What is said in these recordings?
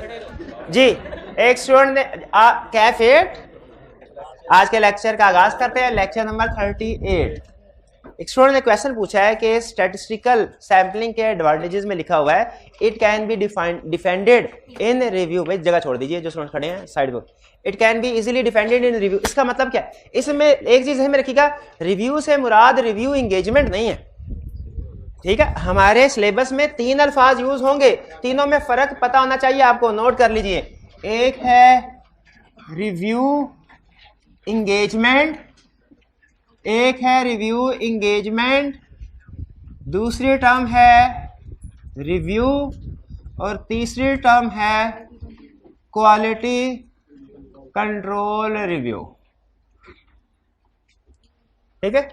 जी एक स्टूडेंट ने कैफे आज के लेक्चर का आगाज करते हैं। Lecture number 38। एक स्टूडेंट ने क्वेश्चन पूछा है कि स्टैटिस्टिकल सैम्पलिंग के एडवांटेजेस में लिखा हुआ है it can be defended in review. भाई जगह छोड़ दीजिए जो स्टूडेंट खड़े हैं साइड पर। It can be easily defended in review, इसका मतलब क्या है? इसमें एक चीज है में रखिएगा, रिव्यू से मुराद रिव्यू इंगेजमेंट नहीं है, ठीक है। हमारे सिलेबस में 3 अल्फाज यूज होंगे, तीनों में फर्क पता होना चाहिए आपको, नोट कर लीजिए। एक है रिव्यू इंगेजमेंट, एक है रिव्यू इंगेजमेंट, दूसरी टर्म है रिव्यू और तीसरी टर्म है क्वालिटी कंट्रोल रिव्यू, ठीक है।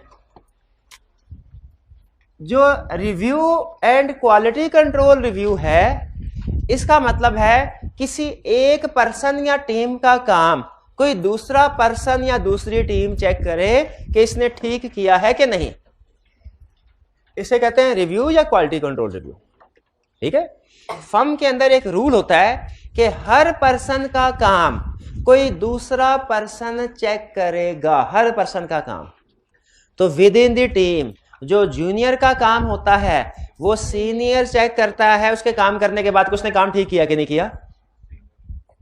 जो review and quality control review है, इसका मतलब है किसी एक पर्सन या टीम का काम कोई दूसरा पर्सन या दूसरी टीम चेक करे कि इसने ठीक किया है कि नहीं, इसे कहते हैं रिव्यू या क्वालिटी कंट्रोल रिव्यू, ठीक है। फर्म के अंदर एक रूल होता है कि हर पर्सन का काम कोई दूसरा पर्सन चेक करेगा, हर पर्सन का काम। तो विद इन द टीम जो जूनियर का काम होता है वो सीनियर चेक करता है उसके काम करने के बाद कि उसने काम ठीक किया कि नहीं किया,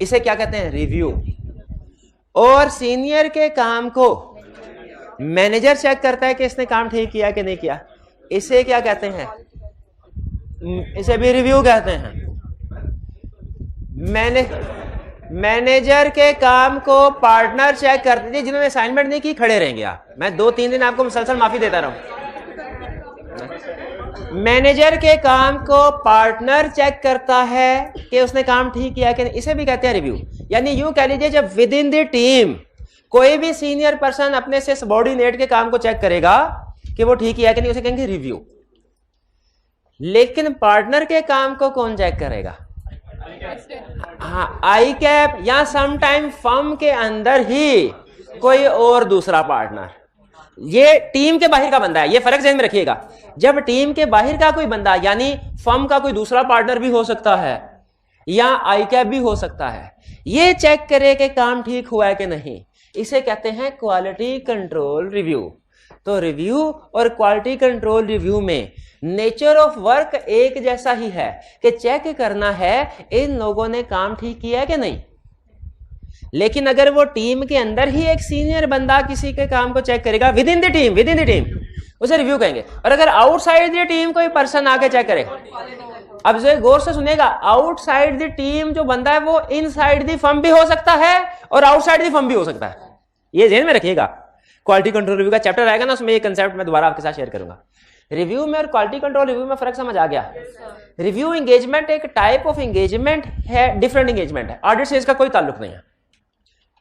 इसे क्या कहते हैं रिव्यू। और सीनियर के काम को मैनेजर चेक करता है कि इसने काम ठीक किया कि नहीं किया, इसे क्या कहते हैं, इसे भी रिव्यू कहते हैं। मैनेजर के काम को पार्टनर चेक करते थे, जिन्होंने असाइनमेंट नहीं की खड़े रहेंगे आप, मैं 2-3 दिन आपको मुसलसल माफी देता रहूं। मैनेजर के काम को पार्टनर चेक करता है कि उसने काम ठीक किया कि नहीं, इसे भी कहते हैं रिव्यू। यानी यूं कह लीजिए जब विद इन द टीम कोई भी सीनियर पर्सन अपने से सबऑर्डिनेट के काम को चेक करेगा कि वो ठीक किया कि नहीं, उसे कहेंगे रिव्यू। लेकिन पार्टनर के काम को कौन चेक करेगा? हाँ, आई कैप या समटाइम फर्म के अंदर ही कोई और दूसरा पार्टनर, ये टीम के बाहर का बंदा है, ये फर्क ध्यान में रखिएगा। जब टीम के बाहर का कोई बंदा यानी फर्म का कोई दूसरा पार्टनर भी हो सकता है या आई कैप भी हो सकता है, ये चेक करे कि काम ठीक हुआ है कि नहीं, इसे कहते हैं क्वालिटी कंट्रोल रिव्यू। तो रिव्यू और क्वालिटी कंट्रोल रिव्यू में नेचर ऑफ वर्क एक जैसा ही है कि चेक करना है इन लोगों ने काम ठीक किया है कि नहीं। लेकिन अगर वो टीम के अंदर ही एक सीनियर बंदा किसी के काम को चेक करेगा विद इन द टीम, उसे रिव्यू कहेंगे। और अगर आउटसाइड द टीम कोई पर्सन आके चेक करे, अब जो गौर से सुनेगा, आउटसाइड द टीम जो बंदा है वो इनसाइड द फर्म भी हो सकता है और आउटसाइड द फर्म भी हो सकता है, ये ध्यान में रखिएगा। क्वालिटी कंट्रोल रिव्यू का चैप्टर आएगा ना, उसमें ये कंसेप्ट मैं दोबारा आपके साथ शेयर करूंगा। रिव्यू में और क्वालिटी कंट्रोल रिव्यू में फर्क समझ आ गया? रिव्यू एंगेजमेंट एक टाइप ऑफ एंगेजमेंट है, डिफरेंट एंगेजमेंट है, ऑडिट से इसका कोई ताल्लुक नहीं है,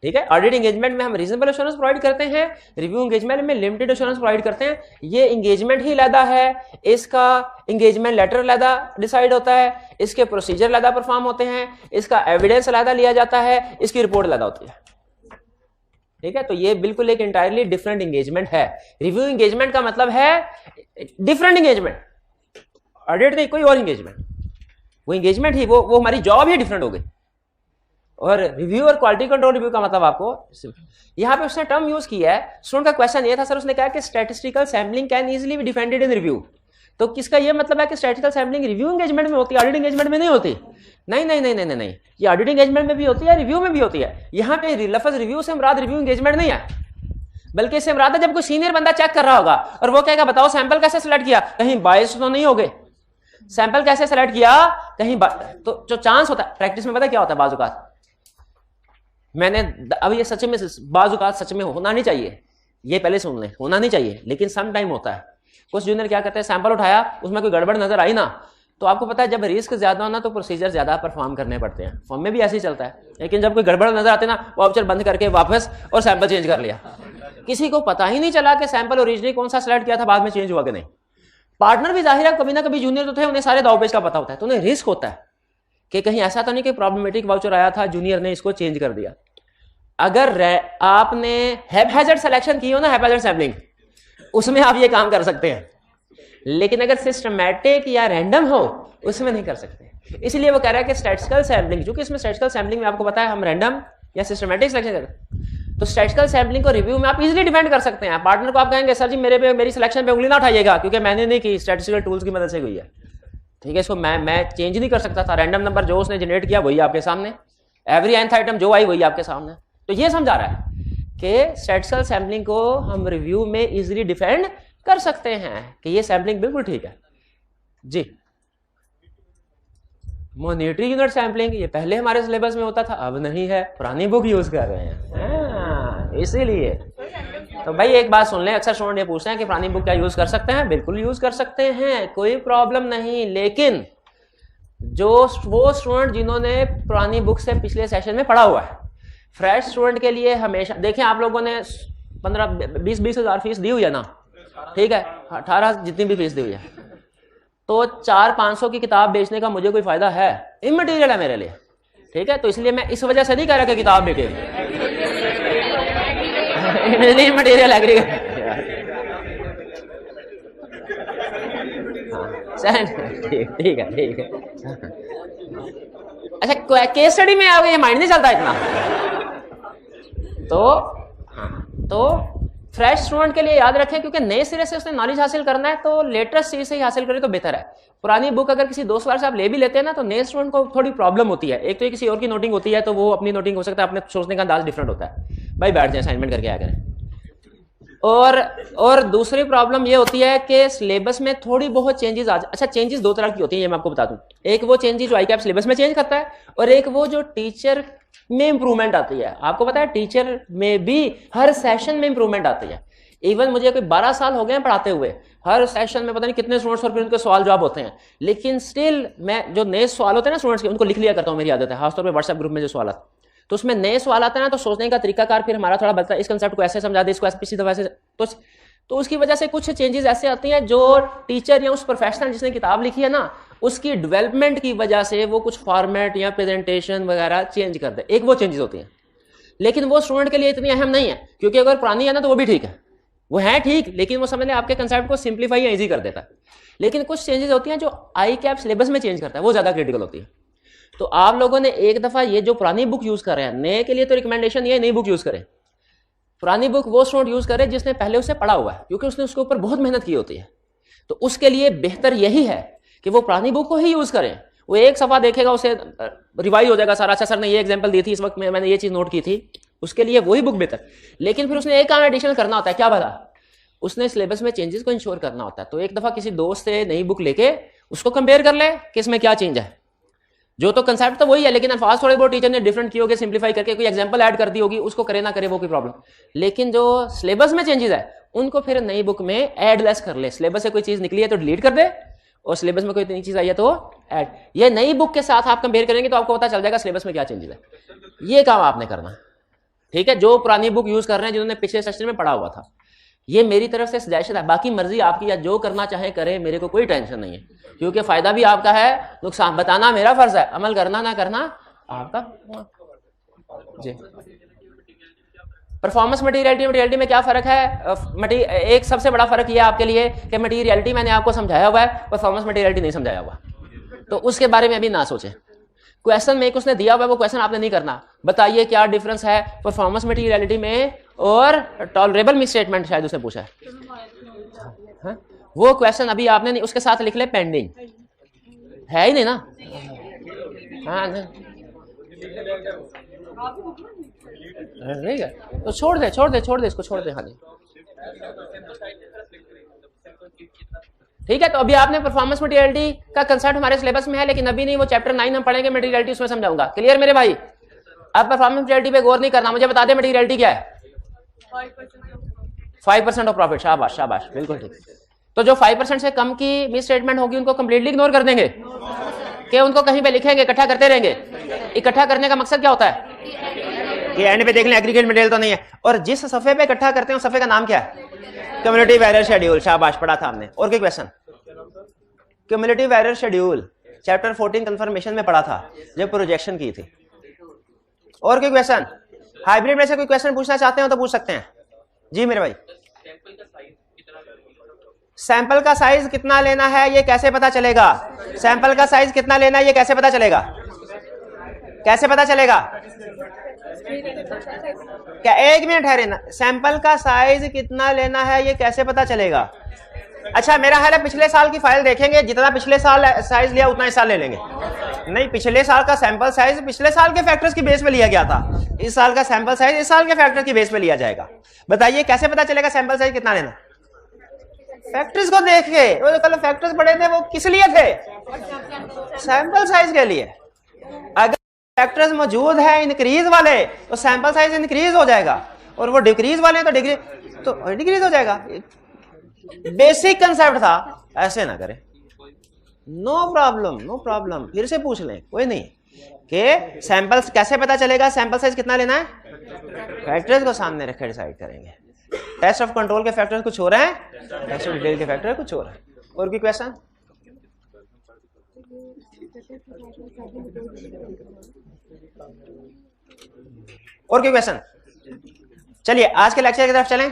ठीक है। ऑडिट एंगेजमेंट में हम रीजनेबल एश्योरेंस प्रोवाइड करते हैं, रिव्यू एंगेजमेंट में लिमिटेड एश्योरेंस प्रोवाइड करते हैं। ये एंगेजमेंट ही लैदा है, इसका एंगेजमेंट लेटर लैदा डिसाइड होता है, इसके प्रोसीजर लैदा परफॉर्म होते हैं, इसका एविडेंस लैदा लिया जाता है, इसकी रिपोर्ट लैदा होती है, ठीक है। तो ये बिल्कुल एक इंटायरली डिफरेंट एंगेजमेंट है। रिव्यू एंगेजमेंट का मतलब है डिफरेंट एंगेजमेंट, ऑडिट नहीं, कोई और एंगेजमेंट, वो एंगेजमेंट ही वो हमारी जॉब ही डिफरेंट हो गई। और रिव्यू और क्वालिटी कंट्रोल रिव्यू का मतलब आपको यहां पे उसने टर्म यूज किया है। स्टूडेंट का क्वेश्चन ये था सर, उसने कहा कि statistical sampling can easily B defended in review. तो किसका ये मतलब है कि स्टैटिस्टिकल सैम्पलिंग रिव्यू एंगेजमेंट में होती है, ऑडिट एंगेजमेंट में नहीं होती? नहीं, ये ऑडिट एंगेजमेंट में भी होती है, रिव्यू में भी होती है। यहाँ पे लफ्ज रिव्यू से मुराद रिव्यू एंगेजमेंट नहीं है, बल्कि इससे मुराद है जब कोई सीनियर बंदा चेक कर रहा होगा और वो कहेगा बताओ सैंपल कैसे सिलेक्ट किया, कहीं बायस तो नहीं हो गए, सैंपल कैसे सिलेक्ट किया कहीं तो जो चांस होता है प्रैक्टिस में, पता क्या होता है, बाजुकात मैंने अब ये सच में बाजुकात सच में होना नहीं चाहिए, ये पहले सुन लें, होना नहीं चाहिए, लेकिन सम टाइम होता है। कुछ जूनियर क्या कहते हैं, सैंपल उठाया उसमें कोई गड़बड़ नजर आई ना, तो आपको पता है जब रिस्क ज्यादा होना तो प्रोसीजर ज्यादा परफॉर्म करने पड़ते हैं, फॉर्म में भी ऐसे ही चलता है। लेकिन जब कोई गड़बड़ नजर आते ना, वाउचर बंद करके वापस और सैंपल चेंज कर लिया, किसी को पता ही नहीं चला कि सैंपल ओरिजिनली कौन सा सिलेक्ट किया था, बाद में चेंज हुआ कि नहीं। पार्टनर भी जाहिर है कभी ना कभी जूनियर तो थे, उन्हें सारे दावपेच का पता होता है, तो उन्हें रिस्क होता है कि कहीं ऐसा तो नहीं कि प्रॉब्लमेटिक वाउचर आया था, जूनियर ने इसको चेंज कर दिया। अगर आपने हैप्पैजार्ड सिलेक्शन की हो ना, हैप्पैजार्ड सैम्पलिंग, उसमें आप ये काम कर सकते हैं, लेकिन अगर सिस्टमैटिक या रैंडम हो उसमें नहीं कर सकते। इसलिए वो कह रहा है कि स्टैटिस्टिकल सैम्पलिंग, क्योंकि इसमें स्टैटिस्टिकल सैम्पलिंग में आपको पता है हम रैंडम या सिस्टमैटिक सिलेक्शन करते हैं, तो स्टैटिस्टिकल सैम्पलिंग को रिव्यू में आप इजीली डिपेंड कर सकते हैं। पार्टनर को आप कहेंगे सर जी मेरी सिलेक्शन पे उंगली ना उठाइएगा क्योंकि मैंने नहीं की, स्टैटिस्टिकल टूल्स की मदद से हुई है, ठीक है, इसको मैं चेंज नहीं कर सकता था, रैंडम नंबर जो उसने जनरेट किया वही आपके सामने, एवरी nth आइटम जो आई वही आपके सामने। तो ये समझा रहा है कि स्टैटिस्टिकल सैम्पलिंग को हम रिव्यू में इजीली डिफेंड कर सकते हैं कि ये सैम्पलिंग बिल्कुल ठीक है जी। मॉनिटरी यूनिट सैम्पलिंग ये पहले हमारे सिलेबस में होता था, अब नहीं है, पुरानी बुक यूज कर रहे हैं इसीलिए। तो भाई एक बात सुन लें, अक्सर स्टूडेंट ये पूछते हैं कि पुरानी बुक क्या यूज कर सकते हैं, बिल्कुल यूज कर सकते हैं, कोई प्रॉब्लम नहीं, लेकिन जो वो स्टूडेंट जिन्होंने पुरानी बुक से पिछले सेशन में पढ़ा हुआ है, फ्रेश स्टूडेंट के लिए हमेशा देखें, आप लोगों ने 15-20 हज़ार फीस दी हुई है ना, ठीक है, 18 जितनी भी फीस दी हुई है, तो 400-500 की किताब बेचने का मुझे कोई फायदा है? इमटेरियल है मेरे लिए, ठीक है, तो इसलिए मैं इस वजह से नहीं कह रहा कि किताब बिके, इमटेरियल एग्रीगेट ठीक है ठीक है। अच्छा केस स्टडी में आओगे, ये माइंड नहीं चलता इतना, तो फ्रेश स्टूडेंट के लिए याद रखें, क्योंकि नए सिरे से उसने नॉलेज हासिल करना है तो लेटेस्ट चीज से ही हासिल करे तो बेहतर है। पुरानी बुक अगर किसी दोस्त बार से आप ले भी लेते हैं ना, तो नए स्टूडेंट को थोड़ी प्रॉब्लम होती है, एक तो किसी और की नोटिंग होती है तो वो अपनी नोटिंग हो सकता है, अपने सोचने का अंदाज डिफरेंट होता है, भाई बैठ जाए असाइनमेंट करके आया करें। और दूसरी प्रॉब्लम ये होती है कि सिलेबस में थोड़ी बहुत चेंजेस अच्छा चेंजेस दो तरह की होती है, ये मैं आपको बता दूं, एक वो चेंजेस जो ICAP सिलेबस में चेंज करता है, और एक वो जो टीचर में इंप्रूवमेंट आती है। आपको पता है टीचर में भी हर सेशन में इंप्रूवमेंट आती है। इवन मुझे कोई 12 साल हो गए हैं पढ़ाते हुए, हर सेशन में पता नहीं कितने स्टूडेंट्स और फिर उनके सवाल जवाब होते हैं, लेकिन स्टिल मैं जो नए सवाल होते हैं ना स्टूडेंट्स के, उनको लिख लिया करता हूँ, मेरी आदत है, खासतौर पर व्हाट्सएप ग्रुप में जो सवाल आते, तो उसमें नए सवाल आते हैं ना, तो सोचने का तरीकाकार फिर हमारा थोड़ा बदलता है, इस कंसेप्ट को ऐसे समझा दे, इसको ऐसे दफा ऐसे, तो उसकी वजह से कुछ चेंजेस ऐसे आती हैं जो टीचर या उस प्रोफेशनल जिसने किताब लिखी है ना, उसकी डेवलपमेंट की वजह से वो कुछ फॉर्मेट या प्रेजेंटेशन वगैरह चेंज कर दे, एक वो चेंजेस होती हैं, लेकिन वो स्टूडेंट के लिए इतनी अहम नहीं है, क्योंकि अगर पुरानी है ना तो वो भी ठीक है, वो है ठीक, लेकिन वो समझ लें आपके कंसेप्ट को सिंप्लीफाई या इजी कर देता है। लेकिन कुछ चेंजेस होती हैं जो ICAP सिलेबस में चेंज करता है, वो ज्यादा क्रिटिकल होती है। तो आप लोगों ने एक दफा ये जो पुरानी बुक यूज कर रहे हैं, नए के लिए तो रिकमेंडेशन ये नई बुक यूज करें, पुरानी बुक वो स्टूडेंट यूज करे जिसने पहले उसे पढ़ा हुआ है, क्योंकि उसने उसके ऊपर बहुत मेहनत की होती है, तो उसके लिए बेहतर यही है कि वो पुरानी बुक को ही यूज करें। वो एक सफा देखेगा उसे रिवाइज हो जाएगा सारा, अच्छा सर ने ये एग्जांपल दी थी, इस वक्त मैंने ये चीज नोट की थी, उसके लिए वही बुक बेहतर। लेकिन फिर उसने एक काम एडिशनल करना होता है, क्या पता, उसने सिलेबस में चेंजेस को इंश्योर करना होता है। तो एक दफा किसी दोस्त से नई बुक लेके उसको कंपेयर कर ले कि इसमें क्या चेंज है, जो तो कंसेप्ट तो वही है, लेकिन अल्फाज थोड़े बहुत टीचर ने डिफरेंट किए होंगे, सिंप्लीफाई करके कोई एग्जांपल ऐड कर दी होगी, उसको करे ना करे वो कोई प्रॉब्लम, लेकिन जो सिलेबस में चेंजेस है उनको फिर नई बुक में ऐड लेस कर ले। सिलेबस से कोई चीज निकली है तो डिलीट कर दे, और सिलेबस में कोई नई चीज आई है तो ऐड। ये नई बुक के साथ आप कंपेयर करेंगे तो आपको पता चल जाएगा सिलेबस में क्या चेंजेस है। ये काम आपने करना, ठीक है, जो पुरानी बुक यूज कर रहे हैं जिन्होंने पिछले सेशन में पढ़ा हुआ था, ये मेरी तरफ से सजेशन है, बाकी मर्जी आपकी, या जो करना चाहे करें, मेरे को कोई टेंशन नहीं है, क्योंकि फायदा भी आपका है, नुकसान बताना मेरा फर्ज है, अमल करना ना करना आपका जी। परफॉर्मेंस मटीरियलिटी में क्या फर्क है? एक सबसे बड़ा फर्क यह आपके लिए कि मटीरियलिटी मैंने आपको समझाया हुआ है, परफॉर्मेंस मटीरियलिटी नहीं समझाया हुआ, तो उसके बारे में अभी ना सोचें। क्वेश्चन में उसने दिया हुआ है, वो क्वेश्चन आपने नहीं करना, बताइए क्या डिफरेंस है परफॉर्मेंस मटीरियलिटी में और टॉलरेबल मिस स्टेटमेंट, शायद उसने पूछा है, वो क्वेश्चन अभी आपने नहीं, उसके साथ लिख ले पेंडिंग, है ही नहीं ना, हाँ नहीं है तो छोड़ दे इसको, छोड़ दे, हाँ जी ठीक है। तो अभी आपने परफॉर्मेंस मटीरियलिटी का कंसेप्ट हमारे सिलेबस में है, लेकिन अभी नहीं, वो चैप्टर 9 हम पढ़ेंगे, मटीरियलिटी उसमें समझाऊंगा। क्लियर मेरे भाई? अब परफॉर्मेंस मटीरियलिटी पे गौर नहीं करना, मुझे बता दे मटीरियलिटी क्या है? 5% ऑफ प्रॉफिट। शाबाश शाबाश, बिल्कुल ठीक। तो जो 5% से कम की मिस स्टेटमेंट होगी उनको कंप्लीटली इग्नोर कर देंगे, कि उनको कहीं पे लिखेंगे, इकट्ठा करते रहेंगे। इकट्ठा करने का मकसद क्या होता है कि एंड पे देख लें एग्रीगेट मटेरियल तो नहीं है, और जिस सफे पे इकट्ठा करते हैं उस सफे का नाम क्या है? Cumulative error schedule. शाबाश, पढ़ा था हमने। और कोई question? Cumulative error schedule chapter 14 confirmation में पढ़ा था जब प्रोजेक्शन की थी। और कोई क्वेश्चन? हाइब्रिड में से कोई क्वेश्चन पूछना चाहते हो तो पूछ सकते हैं जी मेरे भाई। सैंपल का साइज कितना लेना है ये कैसे पता चलेगा? सैंपल का साइज कितना लेना है ये कैसे पता चलेगा? कैसे पता चलेगा? क्या एक मिनट है रेना, सैंपल का साइज कितना लेना है ये कैसे पता चलेगा? अच्छा मेरा ख्याल है पिछले साल की फाइल देखेंगे, जितना पिछले साल साइज लिया उतना इस साल ले लेंगे। नहीं, पिछले साल का सैंपल साइज पिछले साल के फैक्टर्स की बेस पे लिया गया था, इस साल का सैंपल साइज इस साल के फैक्टर की बेस पे लिया जाएगा। बताइए कैसे पता चलेगा सैंपल साइज कितना लेना? फैक्टर्स को देख के। वो जो कल फैक्टर्स पढ़े थे वो किस लिए थे? सैंपल साइज के लिए। अगर फैक्टर्स मौजूद है इंक्रीज वाले तो सैंपल साइज इंक्रीज हो जाएगा, और वो डिक्रीज वाले तो डिक्रीज हो जाएगा। बेसिक कंसेप्ट था, ऐसे ना करें। नो प्रॉब्लम, नो प्रॉब्लम, फिर से पूछ लें, कोई नहीं। कि सैंपल्स कैसे पता चलेगा सैंपल साइज कितना लेना है? फैक्टर्स को सामने रखे डिसाइड करेंगे। टेस्ट ऑफ कंट्रोल के फैक्टर्स कुछ हो रहे हैं, टेस्ट ऑफ डिटेल के फैक्टर कुछ हो रहे हैं। और कोई क्वेश्चन? और कोई क्वेश्चन? चलिए आज के लेक्चर की तरफ चलें।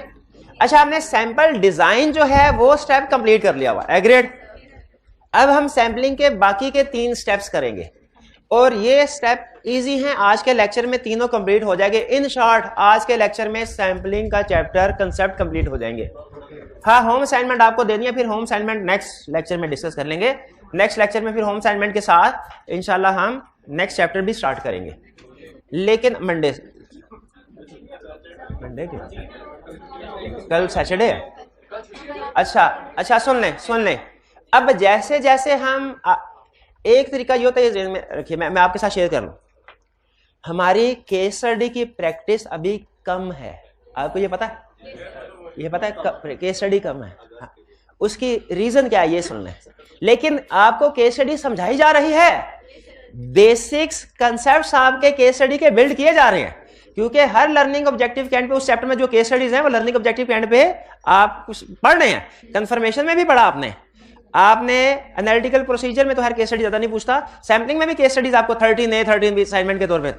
अच्छा, हमने सैंपल डिजाइन जो है वो स्टेप कंप्लीट कर लिया हुआ, एग्रीड। अब हम सैंपलिंग के बाकी के 3 स्टेप्स करेंगे, और ये स्टेप इजी हैं। आज के लेक्चर में तीनों कंप्लीट हो जाएंगे। इन शॉर्ट आज के लेक्चर में सैंपलिंग का चैप्टर कंसेप्ट कंप्लीट हो जाएंगे। हाँ, होम असाइनमेंट आपको देनी है, फिर होम असाइनमेंट नेक्स्ट लेक्चर में डिस्कस कर लेंगे। नेक्स्ट लेक्चर में फिर होम असाइनमेंट के साथ इंशाल्लाह हम नेक्स्ट चैप्टर भी स्टार्ट करेंगे। लेकिन मंडे कल सैटरडे है। अच्छा सुन लें। अब जैसे जैसे हम एक तरीका ये होता है, ये में रखिए, मैं आपके साथ शेयर कर लूं। हमारी केस स्टडी की प्रैक्टिस अभी कम है, आपको ये पता है? ये पता है केस स्टडी कम है। हाँ। उसकी रीजन क्या है ये सुन लें। लेकिन आपको केस स्टडी समझाई जा रही है, बेसिक्स कंसेप्ट्स आपके केस स्टडी के बिल्ड किए जा रहे हैं, क्योंकि हर लर्निंग ऑब्जेक्टिव के एंड पे उस चैप्टर में जो केस स्टडीज हैं वो लर्निंग ऑब्जेक्टिव के एंड पे आप कुछ पढ़ रहे हैं। कंफर्मेशन में भी पढ़ा आपने एनालिटिकल प्रोसीजर में तो हर केस स्टडी ज्यादा नहीं पूछता, सैम्पलिंग में भी केस स्टडीज आपको 13A 13B असाइनमेंट के तौर पे,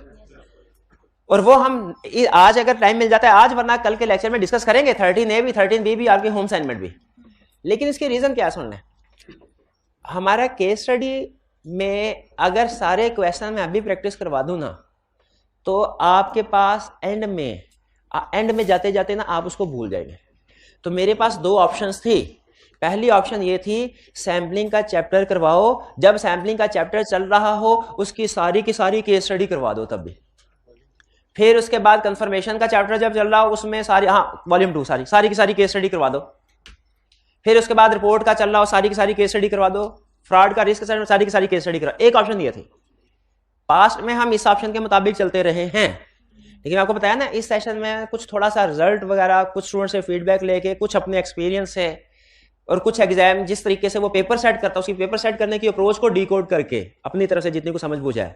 और वो हम आज अगर टाइम मिल जाता है आज, वरना कल के लेक्चर में डिस्कस करेंगे 13A भी 13B भी, आपके होम असाइनमेंट भी। लेकिन इसकी रीजन क्या सुन लें। हमारा केस स्टडी में अगर सारे क्वेश्चन में अभी प्रैक्टिस करवा दूं ना, तो आपके पास एंड में जाते जाते ना आप उसको भूल जाएंगे। तो मेरे पास 2 ऑप्शंस थी। पहली ऑप्शन ये थी सैम्पलिंग का चैप्टर करवाओ, जब सैम्पलिंग का चैप्टर चल रहा हो उसकी सारी की सारी केस स्टडी करवा दो तब भी। फिर उसके बाद कंफर्मेशन का चैप्टर जब चल रहा हो उसमें सारी, हाँ वॉल्यूम 2 सारी की सारी केस स्टडी करवा दो। फिर उसके बाद रिपोर्ट का चल रहा हो सारी की सारी केस स्टडी करवा दो। फ्रॉड का रिस्क सारी की सारी केस स्टडी करवा। एक ऑप्शन ये थी। पास्ट में हम इस ऑप्शन के मुताबिक चलते रहे हैं, लेकिन आपको बताया ना इस सेशन में कुछ थोड़ा सा रिजल्ट वगैरह, कुछ स्टूडेंट से फीडबैक लेके, कुछ अपने एक्सपीरियंस से, और कुछ एग्जाम जिस तरीके से वो पेपर सेट करता है उसकी पेपर सेट करने की अप्रोच को डिकोड करके अपनी तरफ से जितनी को समझ बुझा है।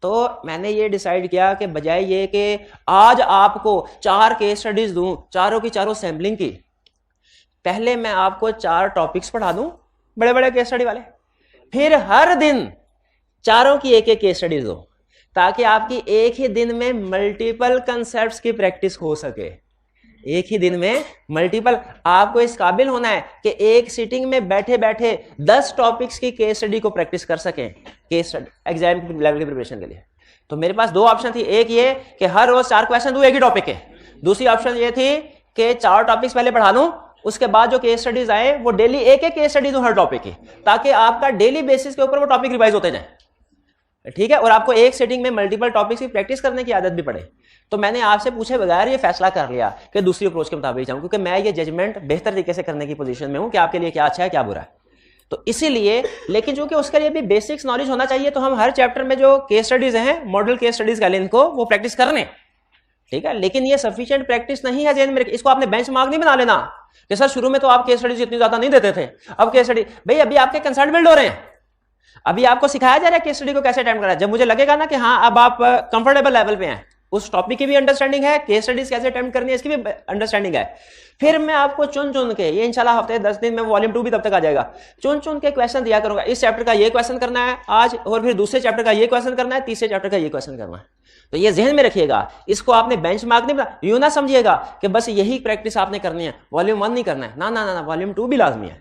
तो मैंने ये डिसाइड किया कि बजाय ये कि आज आपको 4 केस स्टडीज दूं, चारों की चारों सैम्पलिंग की, पहले मैं आपको 4 टॉपिक्स पढ़ा दूं बड़े बड़े केस स्टडी वाले, फिर हर दिन चारों की एक केस स्टडीज दो, ताकि आपकी एक ही दिन में मल्टीपल कंसेप्ट्स की प्रैक्टिस हो सके। एक ही दिन में मल्टीपल, आपको इस काबिल होना है कि एक सीटिंग में बैठे बैठे 10 टॉपिक्स की केस स्टडी को प्रैक्टिस कर सकें केस एग्जाम की लेवल की प्रिपरेशन के लिए। तो मेरे पास 2 ऑप्शन थी, एक ये कि हर रोज 4 क्वेश्चन दूं एक ही टॉपिक के, दूसरी ऑप्शन ये थी कि 4 टॉपिक्स पहले पढ़ा दूं, उसके बाद जो केस स्टडीज आए वो डेली एक केस स्टडी दूं हर टॉपिक की, ताकि आपका डेली बेसिस के ऊपर वो टॉपिक रिवाइज होते जाए। ठीक है, और आपको एक सेटिंग में मल्टीपल टॉपिक्स की प्रैक्टिस करने की आदत भी पड़े। तो मैंने आपसे पूछे बगैर ये फैसला कर लिया कि दूसरी अप्रोच के मुताबिक जाऊं, क्योंकि मैं ये जजमेंट बेहतर तरीके से करने की पोजीशन में हूं कि आपके लिए क्या अच्छा है क्या बुरा है। तो इसीलिए, लेकिन जो कि उसके लिए भी बेसिक्स नॉलेज होना चाहिए, तो हम हर चैप्टर में जो केस स्टडीज हैं, मॉडल केस स्टडीज का इनको वो प्रैक्टिस करने। ठीक है, लेकिन ये सफिशिएंट प्रैक्टिस नहीं है जेन में। इसको आपने बेंचमार्क नहीं बना लेना कि सर शुरू में तो आप केस स्टडीज इतनी ज्यादा नहीं देते थे, अब केस स्टडी, भाई अभी आपके कंसेप्ट बिल्ड हो रहे हैं, अभी आपको सिखाया जा रहा है केस स्टडी को कैसे अटेम्प्ट करना है। जब मुझे लगेगा ना कि हाँ अब आप कंफर्टेबल लेवल पे हैं, उस टॉपिक की भी अंडरस्टैंडिंग है, केस स्टडीज कैसे अटेम्प्ट करनी है इसकी भी अंडरस्टैंडिंग है। फिर मैं आपको चुन चुन के, ये इंशाल्लाह हफ्ते 10 दिन में वॉल्यूम 2 भी तब तक आ जाएगा, चुन चुन के क्वेश्चन दिया करूंगा। इस चैप्टर का ये क्वेश्चन करना है आज, और फिर दूसरे चैप्टर का ये क्वेश्चन करना है, तीसरे चैप्टर का ये क्वेश्चन करना है। तो ये जहन में रखिएगा, इसको आपने बेंच मार्क नहीं बना, यूं ना समझिएगा कि बस यही प्रैक्टिस आपने करनी है, वॉल्यूम 1 नहीं करना है, ना ना ना, वॉल्यूम 2 भी लाजमी है,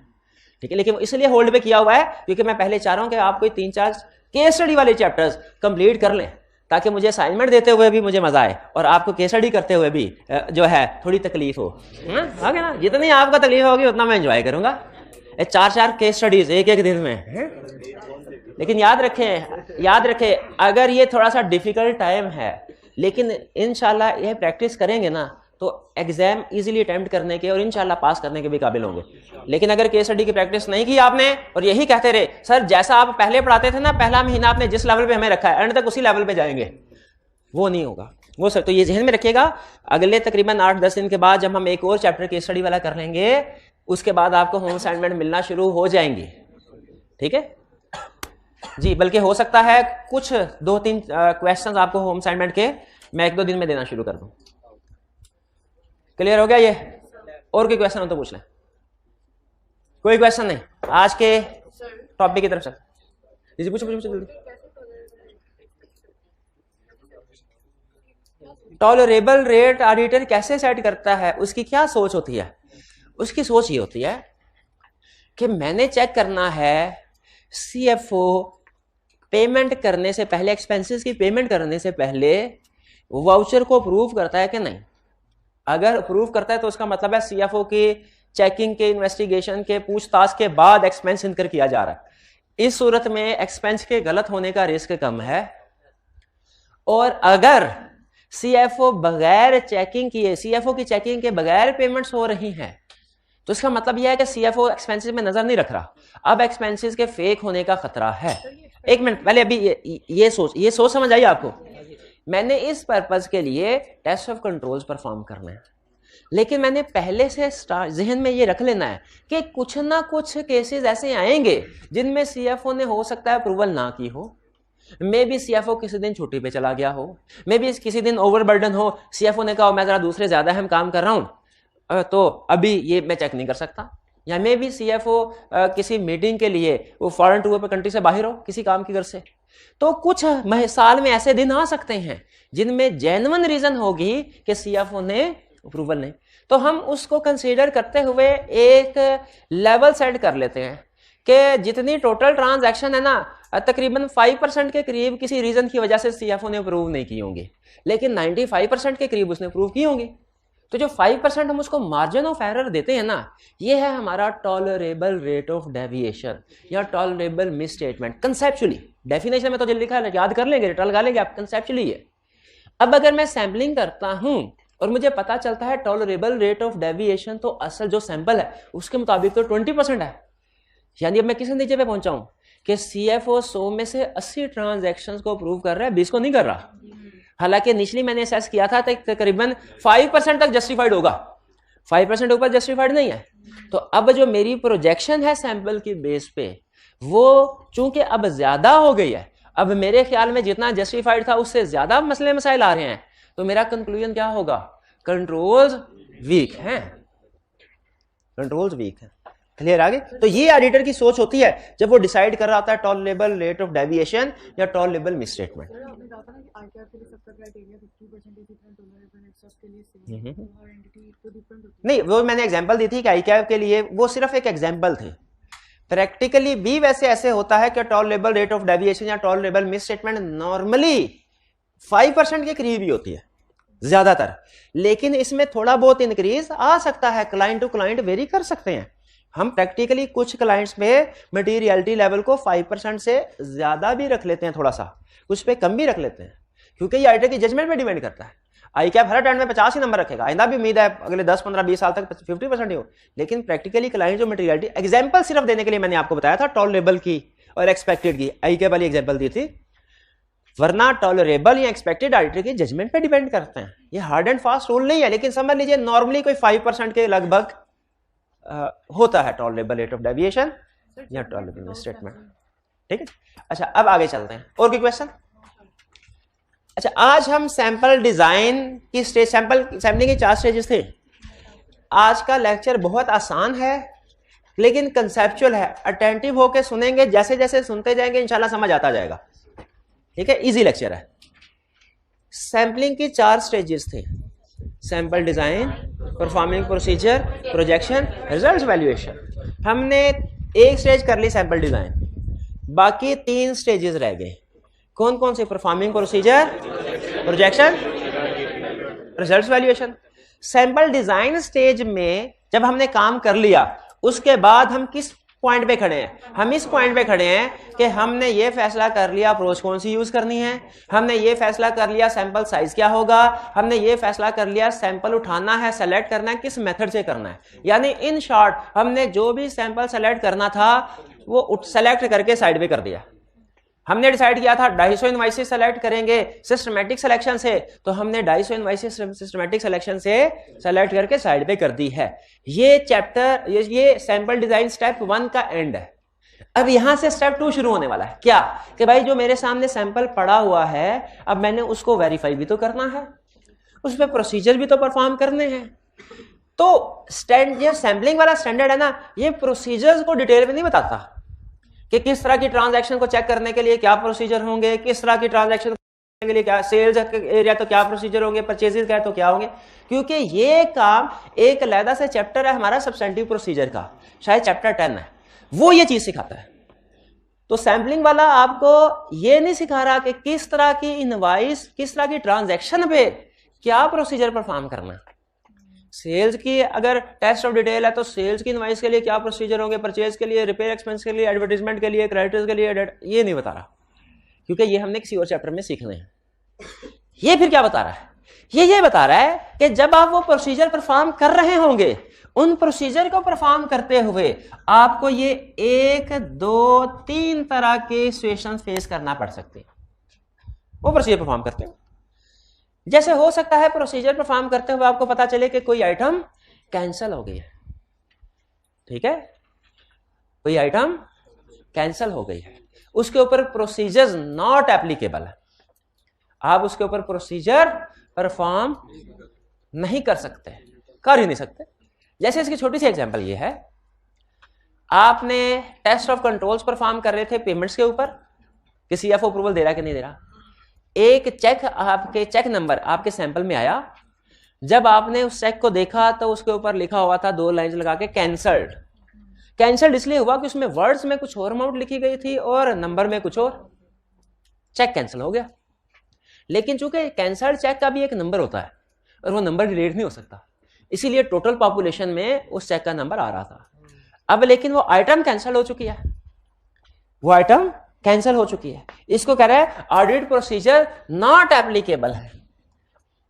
ठीक है। लेकिन इसलिए होल्ड पे किया हुआ है क्योंकि मैं पहले चाह रहा हूं कि आप कोई 3-4 केस स्टडी वाले चैप्टर्स कंप्लीट कर लें, ताकि मुझे असाइनमेंट देते हुए भी मुझे मजा आए और आपको केस स्टडी करते हुए भी जो है थोड़ी तकलीफ हो। आगे ना, जितनी आपको तकलीफ होगी उतना मैं एंजॉय करूंगा। 4-4 केस स्टडीज एक दिन में। लेकिन याद रखें अगर ये थोड़ा सा डिफिकल्ट टाइम है, लेकिन इंशाल्लाह ये प्रैक्टिस करेंगे ना तो एग्जाम इजीली अटेम्प्ट करने के और इंशाल्लाह पास करने के भी काबिल होंगे। लेकिन अगर केस स्टडी की प्रैक्टिस नहीं की आपने और यही कहते रहे सर जैसा आप पहले पढ़ाते थे ना, पहला महीना आपने जिस लेवल पे हमें रखा है एंड तक उसी लेवल पे जाएंगे, वो नहीं होगा वो सर। तो ये जहन में रखिएगा, अगले तकरीबन 8-10 दिन के बाद जब हम एक और चैप्टर केस स्टडी वाला कर लेंगे, उसके बाद आपको होम असाइनमेंट मिलना शुरू हो जाएंगी, ठीक है जी। बल्कि हो सकता है कुछ 2-3 क्वेश्चन आपको होम असाइनमेंट के मैं 1-2 दिन में देना शुरू कर दूं। क्लियर हो गया ये? और कोई क्वेश्चन हो तो पूछ लें। कोई क्वेश्चन नहीं आज के टॉपिक की तरफ से? पूछो जल्दी। टॉलरेबल रेट ऑडिटर कैसे सेट करता है, उसकी क्या सोच होती है? उसकी सोच ये होती है कि मैंने चेक करना है सीएफओ पेमेंट करने से पहले, एक्सपेंसेस की पेमेंट करने से पहले वाउचर को अप्रूव करता है कि नहीं। अगर अप्रूव करता है तो उसका मतलब है सीएफओ की चेकिंग के, इन्वेस्टिगेशन के, पूछताछ के बाद एक्सपेंस इनकर किया जा रहा है। इस सूरत में एक्सपेंस के गलत होने का रिस्क कम है। और अगर सीएफओ बगैर चेकिंग किए, सीएफओ की चेकिंग के बगैर पेमेंट्स हो रही हैं, तो इसका मतलब यह है कि सीएफओ एक्सपेंसेस में नजर नहीं रख रहा, अब एक्सपेंसेस के फेक होने का खतरा है। एक मिनट पहले अभी ये सोच समझ आई आपको? मैंने इस पर्पस के लिए टेस्ट ऑफ कंट्रोल्स परफॉर्म करना है, लेकिन मैंने पहले से जहन में ये रख लेना है कि कुछ ना कुछ केसेस ऐसे आएंगे जिनमें सीएफओ ने हो सकता है अप्रूवल ना की हो, मे बी सीएफओ किसी दिन छुट्टी पे चला गया हो, मे बी किसी दिन ओवरबर्डन हो, सीएफओ ने कहा मैं जरा दूसरे ज्यादा अहम काम कर रहा हूं तो अभी ये मैं चेक नहीं कर सकता, या मे बी सीएफओ किसी मीटिंग के लिए वो फॉरेन टूर पे कंट्री से बाहर हो किसी काम की घर से। तो कुछ साल में ऐसे दिन आ सकते हैं जिनमें जेन्युइन रीजन होगी कि सीएफओ ने अप्रूवल नहीं, तो हम उसको कंसीडर करते हुए एक लेवल सेट कर लेते हैं कि जितनी टोटल ट्रांजैक्शन है ना, तकरीबन 5% के करीब किसी रीजन की वजह से सीएफओ ने अप्रूव नहीं की होंगी, लेकिन 95% के करीब उसने अप्रूव की होंगी। तो जो 5% हम उसको मार्जिन ऑफ एरर देते हैं ना, ये है हमारा टॉलरेबल रेट ऑफ डेविएशन या tolerable miss statement. Conceptually definition में तो जो लिखा है याद कर लेंगे, रिटर्न लगा लेंगे आप, कंसेप्चुअली है। अब अगर मैं सैम्पलिंग करता हूं और मुझे पता चलता है टॉलरेबल रेट ऑफ डेविएशन तो असल जो सैंपल है उसके मुताबिक तो 20% है, यानी अब मैं किस नतीजे पे पहुंचा हूं कि सीएफओ 100 में से 80 ट्रांजैक्शंस को अप्रूव कर रहा है, 20 को नहीं कर रहा। हालांकि निचली मैंने असेस किया था तकरीबन 5% तक जस्टिफाइड होगा, 5% ऊपर जस्टिफाइड नहीं है। तो अब जो मेरी प्रोजेक्शन है सैंपल की बेस पे, वो चूंकि अब ज्यादा हो गई है, अब मेरे ख्याल में जितना जस्टिफाइड था उससे ज्यादा मसले मसाइल आ रहे हैं, तो मेरा कंक्लूजन क्या होगा? कंट्रोल्स वीक हैं, कंट्रोल्स वीक हैं। क्लियर आगे? तो ये ऑडिटर की सोच होती है जब वो डिसाइड कर रहा होता है टॉलरेबल रेट ऑफ डेविएशन या टॉलरेबल मिस स्टेटमेंट। नहीं, वो मैंने एग्जांपल दी थी कि आईकैप के लिए वो सिर्फ एक एग्जांपल थे। प्रैक्टिकली भी वैसे ऐसे होता है कि टॉलरेबल रेट ऑफ डेविएशन या टॉलरेबल मिस स्टेटमेंट नॉर्मली 5% के करीब ही होती है ज्यादातर, लेकिन इसमें थोड़ा बहुत इंक्रीज आ सकता है, क्लाइंट टू क्लाइंट वेरी कर सकते हैं। हम प्रैक्टिकली कुछ क्लाइंट्स में मटीरियलिटी लेवल को 5% से ज्यादा भी रख लेते हैं, थोड़ा सा कुछ पे कम भी रख लेते हैं, क्योंकि ये ऑडिटर की जजमेंट पे डिपेंड करता है। आईकैप हर टाइम में 50 ही नंबर रखेगा, आइंदा भी उम्मीद है अगले 10, 15, 20 साल तक 50% ही हो, लेकिन प्रैक्टिकली क्लाइंट जो मटीरियलिटी, एग्जाम्पल सिर्फ देने के लिए मैंने आपको बताया था टॉलरेबल की और एक्सपेक्टेड की, आईकैप वाली एग्जाम्पल दी थी, वरना टॉलरेबल या एक्सपेक्टेड ऑडिटर की जजमेंट पे डिपेंड करते हैं। ये हार्ड एंड फास्ट रूल नहीं है, लेकिन समझ लीजिए नॉर्मली कोई 5% के लगभग होता है टॉलरेबल रेट ऑफ डेविएशन या टॉलरेबल स्टेटमेंट। ठीक है, अच्छा अब आगे चलते हैं। और कोई क्वेश्चन? अच्छा, आज हम सैंपल डिजाइन की स्टेज, सैंपलिंग की 4 स्टेजेस थे। आज का लेक्चर बहुत आसान है लेकिन कंसेप्चुअल है। अटेंटिव होके सुनेंगे, जैसे जैसे सुनते जाएंगे इंशाल्लाह समझ आता जाएगा। ठीक है, इजी लेक्चर है। सैंपलिंग की 4 स्टेजेस थे, sample design, performing procedure, projection, result valuation. हमने एक स्टेज कर ली सैंपल डिजाइन, बाकी 3 स्टेजेस रह गए। कौन कौन से? Performing procedure, projection, result valuation. Sample design stage में जब हमने काम कर लिया, उसके बाद हम किस पॉइंट पे खड़े हैं? हम इस पॉइंट पे खड़े हैं कि हमने ये फैसला कर लिया अप्रोच कौन सी यूज करनी है, हमने ये फैसला कर लिया सैंपल साइज क्या होगा, हमने ये फैसला कर लिया सैंपल उठाना है, सेलेक्ट करना है, किस मेथड से करना है। यानी इन शॉर्ट हमने जो भी सैंपल सेलेक्ट करना था वो सेलेक्ट करके साइड पे कर दिया। हमने डिसाइड किया था 250 इनवाइसेस सेलेक्ट करेंगे सिस्टमैटिक सिलेक्शन से, तो हमने 250 इनवाइसेस सिस्टमैटिक सिलेक्शन से सेलेक्ट करके साइड पे कर दी है। ये चैप्टर, ये सैंपल डिजाइन स्टेप 1 का एंड है। अब यहां से स्टेप 2 शुरू होने वाला है। क्या? कि भाई जो मेरे सामने सैंपल पड़ा हुआ है, अब मैंने उसको वेरीफाई भी तो करना है, उस पर प्रोसीजर भी तो परफॉर्म करने हैं। तो ये सैंपलिंग वाला स्टैंडर्ड है ना, ये प्रोसीजर्स को डिटेल में नहीं बताता कि किस तरह की ट्रांजैक्शन को चेक करने के लिए क्या प्रोसीजर होंगे, किस तरह की ट्रांजैक्शन करने के लिए क्या, सेल्स एरिया तो क्या प्रोसीजर होंगे, परचेजेस का तो क्या होंगे। क्योंकि ये काम एक अलग से चैप्टर है हमारा सब्सटेंटिव प्रोसीजर का, शायद चैप्टर 10 है, वो ये चीज सिखाता है। तो सैंपलिंग वाला आपको ये नहीं सिखा रहा कि किस तरह की इनवाइस, किस तरह की ट्रांजैक्शन पे क्या प्रोसीजर परफॉर्म करना। सेल्स की अगर टेस्ट ऑफ डिटेल है तो सेल्स की इनवाइस के लिए क्या प्रोसीजर होंगे, परचेज के लिए, रिपेयर एक्सपेंस के लिए, एडवर्टाइजमेंट के लिए, क्रेडिटर्स के लिए, ये नहीं बता रहा, क्योंकि ये हमने किसी और चैप्टर में सीखने हैं। ये फिर क्या बता रहा है? ये बता रहा है कि जब आप वो प्रोसीजर परफॉर्म कर रहे होंगे, उन प्रोसीजर को परफॉर्म करते हुए आपको ये 1, 2, 3 तरह के सिचुएशन फेस करना पड़ सकते हैं वो प्रोसीजर परफॉर्म करते हो। जैसे हो सकता है प्रोसीजर परफॉर्म करते हुए आपको पता चले कि कोई आइटम कैंसिल हो गई है। ठीक है, कोई आइटम कैंसिल हो गई है, उसके ऊपर प्रोसीजर नॉट एप्लीकेबल है, आप उसके ऊपर प्रोसीजर परफॉर्म नहीं कर सकते, कर ही नहीं सकते। जैसे इसकी छोटी सी एग्जांपल ये है, आपने टेस्ट ऑफ कंट्रोल्स परफॉर्म कर रहे थे पेमेंट्स के ऊपर कि सीएफओ अप्रूवल दे रहा कि नहीं दे रहा। एक चेक, आपके चेक नंबर आपके सैंपल में आया, जब आपने उस चेक को देखा तो उसके ऊपर लिखा हुआ था 2 लाइन लगा के कैंसल्ड। कैंसल्ड इसलिए हुआ कि उसमें वर्ड्स में कुछ और अमाउंट लिखी गई थी और नंबर में कुछ और, चेक कैंसिल हो गया। लेकिन चूंकि कैंसल्ड चेक का भी एक नंबर होता है और वो नंबर डिलीट नहीं हो सकता, इसीलिए टोटल पॉपुलेशन में उस चेक का नंबर आ रहा था। अब लेकिन वो आइटम कैंसिल हो चुकी है, वो आइटम कैंसिल हो चुकी है। इसको कह रहा है ऑडिट प्रोसीजर नॉट एप्लीकेबल है।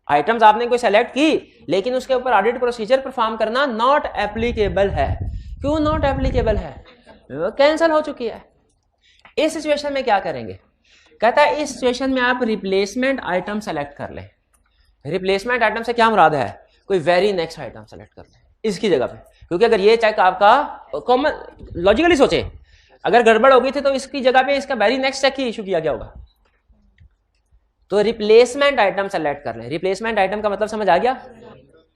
आइटम्स आपने कोई सेलेक्ट की लेकिन उसके ऊपर ऑडिट प्रोसीजर परफॉर्म करना नॉट एप्लीकेबल है। क्यों नॉट एप्लीकेबल है? वो कैंसिल हो चुकी है। इस सिचुएशन में क्या करेंगे? कहता है इस सिचुएशन में आप रिप्लेसमेंट आइटम सेलेक्ट कर लें। रिप्लेसमेंट आइटम से क्या मुराद है? कोई वेरी नेक्स्ट आइटम सेलेक्ट कर लें इसकी जगह पे, क्योंकि अगर ये चेक आपका कॉमन, लॉजिकली सोचे, अगर गड़बड़ हो गई थी तो इसकी जगह पे इसका वेरी नेक्स्ट चेक ही इशू किया गया होगा। तो रिप्लेसमेंट आइटम सेलेक्ट कर लें। रिप्लेसमेंट आइटम का मतलब समझ आ गया?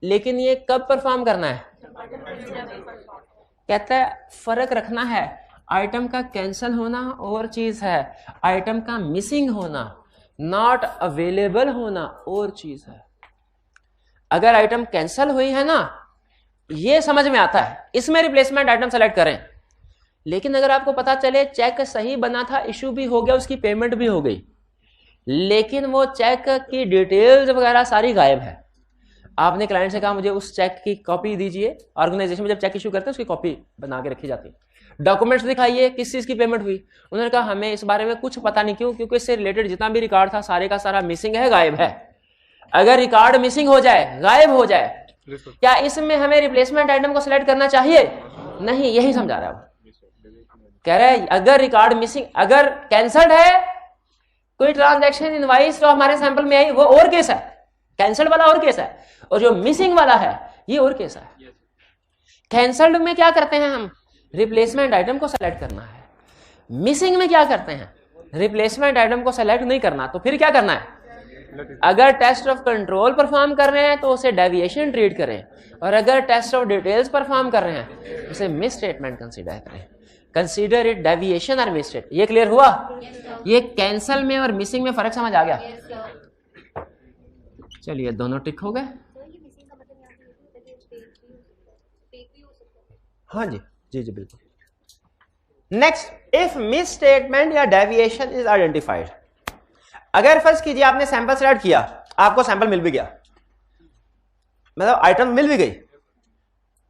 लेकिन ये कब परफॉर्म करना है? कहता है फर्क रखना है, आइटम का कैंसिल होना और चीज है, आइटम का मिसिंग होना, नॉट अवेलेबल होना और चीज है। अगर आइटम कैंसिल हुई है ना, ये समझ में आता है, इसमें रिप्लेसमेंट आइटम सेलेक्ट करें। लेकिन अगर आपको पता चले चेक सही बना था, इशू भी हो गया, उसकी पेमेंट भी हो गई, लेकिन वो चेक की डिटेल्स वगैरह सारी गायब है, आपने क्लाइंट से कहा मुझे उस चेक की कॉपी दीजिए, ऑर्गेनाइजेशन में जब चेक इशू करते हैं उसकी कॉपी बना के रखी जाती है, डॉक्यूमेंट्स दिखाइए किस चीज की पेमेंट हुई, उन्होंने कहा हमें इस बारे में कुछ पता नहीं। क्यों? क्योंकि इससे रिलेटेड जितना भी रिकॉर्ड था सारे का सारा मिसिंग है, गायब है। अगर रिकॉर्ड मिसिंग हो जाए, गायब हो जाए, क्या इसमें हमें रिप्लेसमेंट आइटम को सिलेक्ट करना चाहिए? नहीं, यही समझा रहा है। कह रहा है अगर रिकॉर्ड मिसिंग, अगर कैंसल्ड है कोई ट्रांजैक्शन इनवाइस जो हमारे सैंपल में आई, वो और केस है, कैंसल्ड वाला और केस है, और जो मिसिंग वाला है ये और केस है। कैंसल्ड में क्या करते हैं हम? रिप्लेसमेंट आइटम को सेलेक्ट करना है। मिसिंग में क्या करते हैं? रिप्लेसमेंट आइटम को सेलेक्ट नहीं करना। तो फिर क्या करना है? अगर टेस्ट ऑफ कंट्रोल परफॉर्म कर रहे हैं तो उसे डेविएशन ट्रीट करें, और अगर टेस्ट ऑफ डिटेल्स परफॉर्म कर रहे हैं उसे मिस स्टेटमेंट कंसीडर करें। कंसीडर इट डेविएशन और मिस स्टेटमेंट। ये क्लियर हुआ? ये कैंसल में और मिसिंग में फर्क समझ आ गया? चलिए दोनों टिक हो गए। हाँ जी जी जी बिल्कुल। नेक्स्ट, इफ मिस स्टेटमेंट या डेविएशन इज आइडेंटिफाइड। अगर फर्ज कीजिए आपने सैंपल सेलेक्ट किया, आपको सैंपल मिल भी गया, मतलब आइटम मिल भी गई,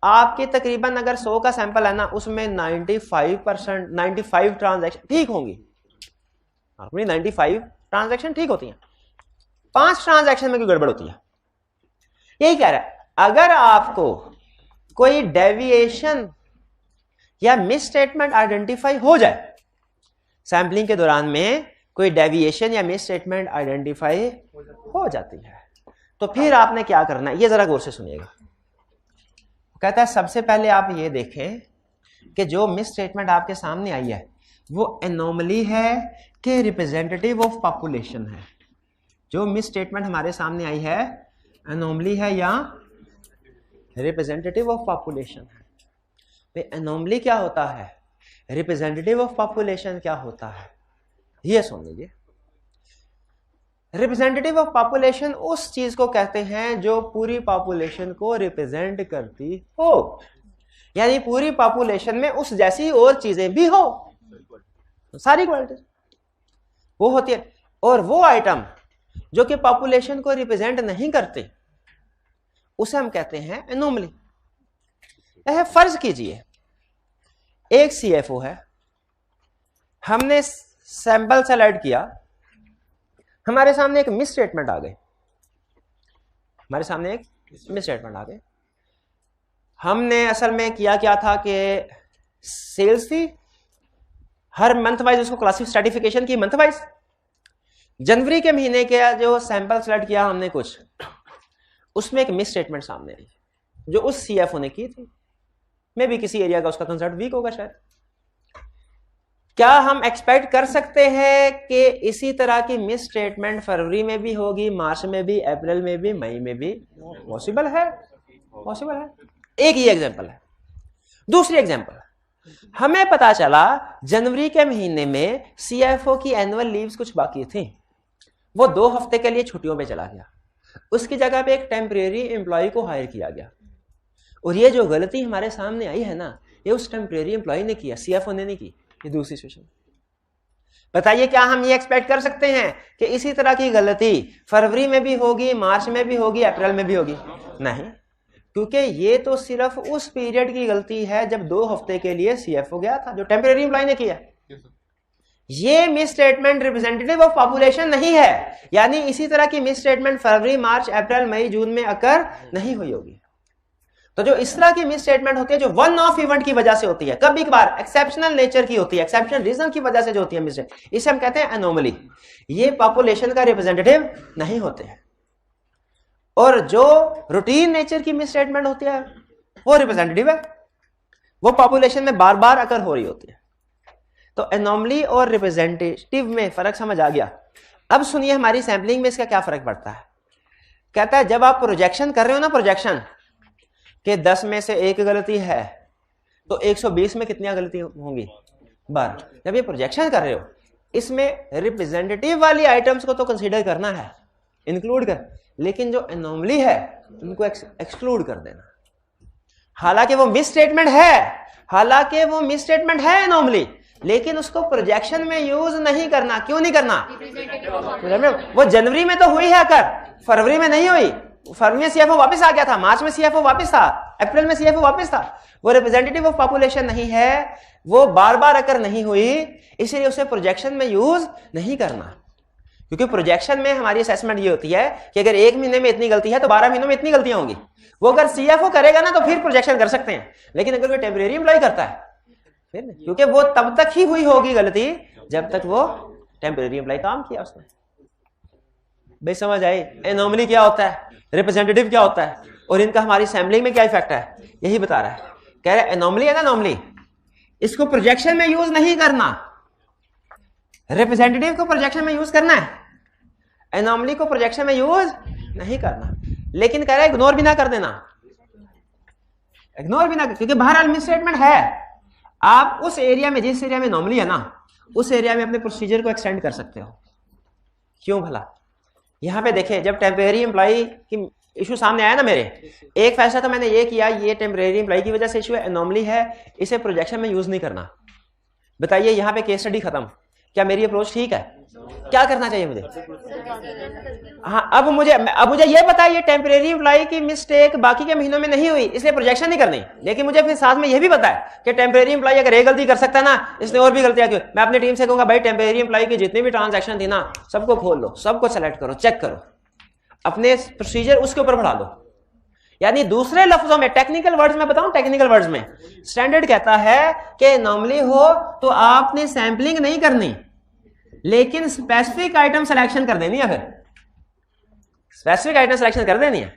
आपके तकरीबन अगर 100 का सैंपल है ना, उसमें 95 ट्रांजैक्शन ठीक होंगी। अपनी 95 ट्रांजैक्शन ठीक होती हैं, 5 ट्रांजैक्शन में कोई गड़बड़ होती है। यही कह रहा है, अगर आपको कोई डेविएशन या मिस स्टेटमेंट आइडेंटिफाई हो जाए, सैंपलिंग के दौरान में कोई डेविएशन या मिस स्टेटमेंट आइडेंटिफाई हो जाती है, तो फिर आपने क्या करना है, ये जरा गौर से सुनिएगा। कहता है सबसे पहले आप ये देखें कि जो मिस स्टेटमेंट आपके सामने आई है वो एनोमली है कि रिप्रेजेंटेटिव ऑफ पॉपुलेशन है। जो मिस स्टेटमेंट हमारे सामने आई है एनोमली है या रिप्रेजेंटेटिव ऑफ पॉपुलेशन है। एनोमली क्या होता है, रिप्रेजेंटेटिव ऑफ पॉपुलेशन क्या होता है, ये सुन लीजिए। रिप्रेजेंटेटिव ऑफ पॉपुलेशन उस चीज को कहते हैं जो पूरी पॉपुलेशन को रिप्रेजेंट करती हो, यानी पूरी पॉपुलेशन में उस जैसी और चीजें भी हो, सारी क्वालिटी वो होती है। और वो आइटम जो कि पॉपुलेशन को रिप्रेजेंट नहीं करते उसे हम कहते हैं एनोमली। फर्ज कीजिए एक सीएफओ है, हमने सैंपल सेलेक्ट किया, हमारे सामने एक मिस स्टेटमेंट आ गई, हमारे सामने एक मिस स्टेटमेंट आ गई। हमने असल में किया क्या था कि सेल्स थी, हर मंथ वाइज उसको क्लासिफ स्ट्रेटिफिकेशन की मंथ वाइज। जनवरी के महीने के जो सैंपल सेलेक्ट किया हमने कुछ, उसमें एक मिस स्टेटमेंट सामने आई जो उस सीएफओ ने की थी। में भी किसी एरिया का उसका कंसेप्ट वीक होगा शायद। क्या हम एक्सपेक्ट कर सकते हैं कि इसी तरह की मिस स्टेटमेंट फरवरी में भी होगी, मार्च में भी, अप्रैल में भी, मई में भी? पॉसिबल है, पॉसिबल है। एक ही एग्जांपल है। दूसरी एग्जांपल, हमें पता चला जनवरी के महीने में सीएफओ की एनुअल लीव्स कुछ बाकी थी, वो 2 हफ्ते के लिए छुट्टियों पे चला गया, उसकी जगह पे एक टेम्परेरी एम्प्लॉय को हायर किया गया। और ये जो गलती हमारे सामने आई है ना, ये उस टेम्परेरी एम्प्लॉय ने किया, सीएफओ ने नहीं की। ये दूसरी सिचुएशन। बताइए क्या हम ये एक्सपेक्ट कर सकते हैं कि इसी तरह की गलती फरवरी में भी होगी, मार्च में भी होगी, अप्रैल में भी होगी? नहीं, क्योंकि ये तो सिर्फ उस पीरियड की गलती है जब 2 हफ्ते के लिए सीएफओ गया था, जो टेम्परेरी एम्प्लॉय ने किया। ये miss statement representative of population नहीं है, यानी इसी तरह की मिस स्टेटमेंट फरवरी, मार्च, अप्रैल, मई, जून में अकर नहीं हुई होगी। तो जो इस तरह की मिस स्टेटमेंट होती है जो वन ऑफ इवेंट की वजह से होती है, कभी कभार एक्सेप्शनल नेचर की होती है, एक्सेप्शनल रीजन की वजह से जो होती है मिस, इसे हम कहते हैं एनोमली। ये पॉपुलेशन का रिप्रेजेंटेटिव नहीं होते हैं। और जो रूटीन नेचर की मिस स्टेटमेंट होती है वो रिप्रेजेंटेटिव है, वो पॉपुलेशन में बार बार अकर हो रही होती है। तो एनोमली और रिप्रेजेंटेटिव में फर्क समझ आ गया। अब सुनिए हमारी सैंपलिंग में इसका क्या फर्क पड़ता है। कहता है जब आप प्रोजेक्शन कर रहे हो ना, प्रोजेक्शन कि 10 में से 1 गलती है तो 120 में कितनी गलती होंगी? 12। जब ये प्रोजेक्शन कर रहे हो, इसमें रिप्रेजेंटेटिव वाली आइटम्स को तो कंसीडर करना है, इंक्लूड कर, लेकिन जो एनोमली है उनको एक्सक्लूड कर देना। हालांकि वो मिस स्टेटमेंट है, एनोमली, लेकिन उसको प्रोजेक्शन में यूज नहीं करना। क्यों नहीं करना? वो जनवरी में तो हुई है अकर, फरवरी में नहीं हुई। फरवरी में सीएफओ वापस आ गया था, मार्च में सीएफओ वापस था, अप्रैल में सीएफओ वापस था। वो रिप्रेजेंटेटिव ऑफ पॉपुलेशन नहीं है, वो बार बार अकर नहीं हुई, इसलिए उसे प्रोजेक्शन में यूज नहीं करना। क्योंकि प्रोजेक्शन में हमारी असेसमेंट ये होती है कि अगर 1 महीने में इतनी गलती है तो 12 महीनों में इतनी गलतियां होंगी। वो अगर सीएफओ करेगा ना तो फिर प्रोजेक्शन कर सकते हैं, लेकिन अगर वो टेम्परेरी एम्प्लॉय करता है फिर नहीं, क्योंकि वो तब तक ही हुई होगी गलती जब तक वो टेम्परेरी एम्प्लॉय काम किया उसने। भाई समझ आई एनोमली क्या होता है, रिप्रेजेंटेटिव क्या होता है, और इनका हमारी सैम्पलिंग में क्या इफेक्ट है, यही बता रहा है। कह रहा है एनोमली है ना, एनोमली, इसको प्रोजेक्शन में यूज नहीं करना, रिप्रेजेंटेटिव को प्रोजेक्शन में यूज करना है। एनॉमली को प्रोजेक्शन में यूज नहीं करना, लेकिन कह रहा है इग्नोर भी ना कर देना, इग्नोर भी ना, क्योंकि बहरहाल मिस स्टेटमेंट है। आप उस एरिया में, जिस एरिया में एनॉमली है ना, उस एरिया में अपने प्रोसीजर को एक्सटेंड कर सकते हो। क्यों भला? यहां पे देखिए, जब टेम्परेरी एम्प्लॉय की इशू सामने आया ना मेरे, एक फैसला तो मैंने ये किया, ये टेम्परेरी एम्प्लॉय की वजह से इशू है, एनॉमली है, इसे प्रोजेक्शन में यूज नहीं करना। बताइए यहां पे केस स्टडी खत्म। क्या मेरी अप्रोच ठीक है? क्या करना चाहिए मुझे? हाँ, अब मुझे ये पता है ये टेम्परेरी एम्प्लॉय की मिस्टेक बाकी के महीनों में नहीं हुई, इसलिए प्रोजेक्शन नहीं करनी। लेकिन मुझे फिर साथ में ये भी पता है कि टेम्परेरी एम्प्लॉय अगर एक गलती कर सकता है ना, इसने और भी गलतियां क्यों। मैं अपनी टीम से कहूंगा भाई टेम्परेरी एम्प्लॉय की जितनी भी ट्रांजैक्शन थी ना, सबको खोल लो, सबको सेलेक्ट करो, चेक करो, अपने प्रोसीजर उसके ऊपर बढ़ा दो। यानी दूसरे लफ्जों में, टेक्निकल वर्ड्स में बताऊं, टेक्निकल वर्ड्स में स्टैंडर्ड कहता है कि नॉर्मली हो तो आपने सैंपलिंग नहीं करनी, लेकिन स्पेसिफिक आइटम सिलेक्शन कर देनी है। फिर स्पेसिफिक आइटम सिलेक्शन कर देनी है।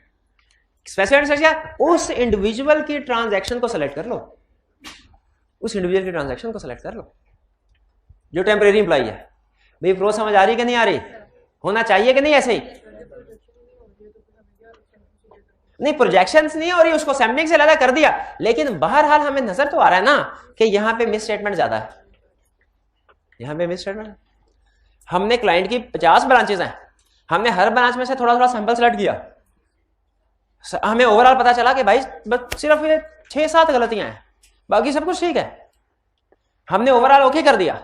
स्पेसिफिक आइटम सिलेक्शन, उस इंडिविजुअल की ट्रांजैक्शन को सिलेक्ट कर लो, उस इंडिविजुअल की ट्रांजैक्शन को सिलेक्ट कर लो जो टेम्परेरी एम्प्लॉय है। भाई प्रो समझ आ रही कि नहीं आ रही? होना चाहिए कि नहीं ऐसे ही? नहीं, प्रोजेक्शंस नहीं हो रही, उसको सैम्पलिंग से अलग कर दिया, लेकिन बहरहाल हमें नजर तो आ रहा है ना कि यहां पे मिस स्टेटमेंट ज्यादा है, यहां पे मिस स्टेटमेंट। हमने क्लाइंट की 50 ब्रांचेस हैं, हमने हर ब्रांच में से थोड़ा थोड़ा सैंपल सेलेक्ट किया, हमें ओवरऑल पता चला कि भाई बस सिर्फ 6-7 गलतियां हैं, बाकी सब कुछ ठीक है, हमने ओवरऑल ओके कर दिया।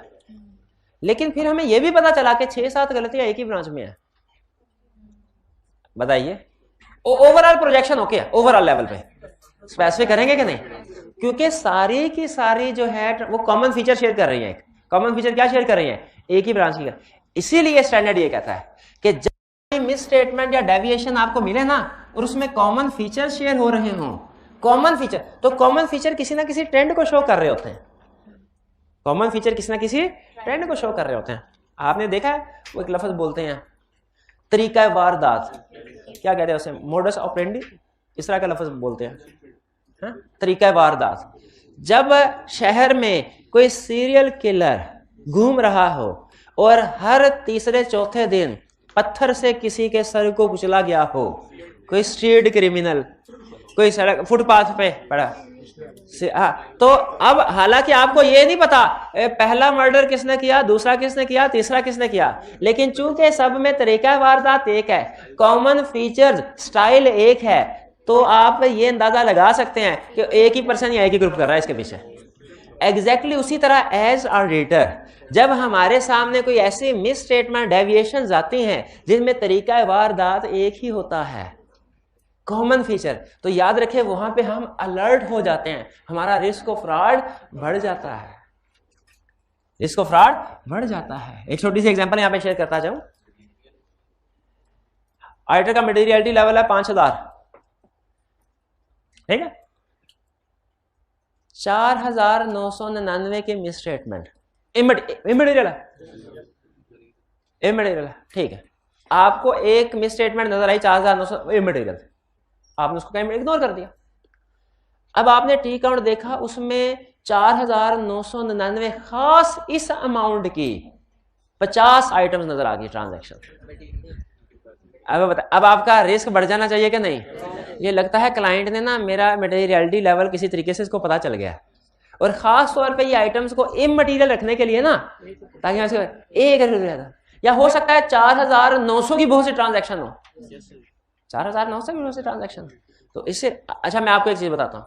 लेकिन फिर हमें यह भी पता चला कि 6-7 गलतियां एक ही ब्रांच में है। बताइए, ओवरऑल प्रोजेक्शन ओके है, ओवरऑल लेवल पे स्पेसिफिक करेंगे कि नहीं? क्योंकि सारी की सारी जो है वो कॉमन फीचर शेयर कर रही है। कॉमन फीचर क्या शेयर कर रही है? एक ही ब्रांच की। इसीलिए स्टैंडर्ड ये कहता है कि जब मिस स्टेटमेंट या डेविएशन आपको मिले ना, और उसमें कॉमन फीचर शेयर हो रहे हों, कॉमन फीचर, तो कॉमन फीचर किसी ना किसी ट्रेंड को शो कर रहे होते हैं, कॉमन फीचर किसी ना किसी ट्रेंड को शो कर रहे होते हैं। आपने देखा है वो एक लफ्ज बोलते हैं तरीका वारदात, क्या कहते हैं उसे, मोडस ऑपरेंडी, इस तरह का लफ्ज बोलते हैं, हाँ? तरीका वारदात। जब शहर में कोई सीरियल किलर घूम रहा हो और हर तीसरे चौथे दिन पत्थर से किसी के सर को कुचला गया हो, कोई स्ट्रीट क्रिमिनल कोई सड़क फुटपाथ पे पड़ा, तो अब हालांकि आपको ये नहीं पता पहला मर्डर किसने किया, दूसरा किसने किया, तीसरा किसने किया, लेकिन चूंकि सब में तरीका वारदात एक है, कॉमन फीचर्स स्टाइल एक है, तो आप ये अंदाजा लगा सकते हैं कि एक ही पर्सन या एक ही ग्रुप कर रहा है इसके पीछे। एग्जैक्टली उसी तरह एज ऑडिटर जब हमारे सामने कोई ऐसी मिस स्टेटमेंट डेविएशंस आती हैं जिनमें तरीका वारदात एक ही होता है, कॉमन फीचर, तो याद रखें वहां पे हम अलर्ट हो जाते हैं, हमारा रिस्क ऑफ फ्रॉड बढ़ जाता है, रिस्क ऑफ फ्रॉड बढ़ जाता है। एक छोटी सी एग्जांपल यहां पे शेयर करता जाऊं। ऑडिटर का मटेरियलिटी लेवल है 5000, ठीक है, 4999 के मिस स्टेटमेंट इमटेरियल है, ठीक है। आपको एक मिस स्टेटमेंट नजर आई 4900 इमटेरियल, आपने उसको कहीं इग्नोर कर दिया। अब आपने टी काउंट देखा, उसमें 4999 खास इस अमाउंट की 50 आइटम्स नजर आ गई ट्रांजैक्शन। अब आपका रिस्क बढ़ जाना चाहिए कि नहीं? ये लगता है क्लाइंट ने ना मेरा मटेरियलिटी लेवल किसी तरीके से इसको पता चल गया, और खास तौर पे ये आइटम्स को इमटेरियल रखने के लिए ना, ताकि एक या हो सकता है 4900 की बहुत सी ट्रांजैक्शन हो, 4900 की बहुत सी ट्रांजैक्शन। तो इससे अच्छा मैं आपको एक चीज बताता हूं,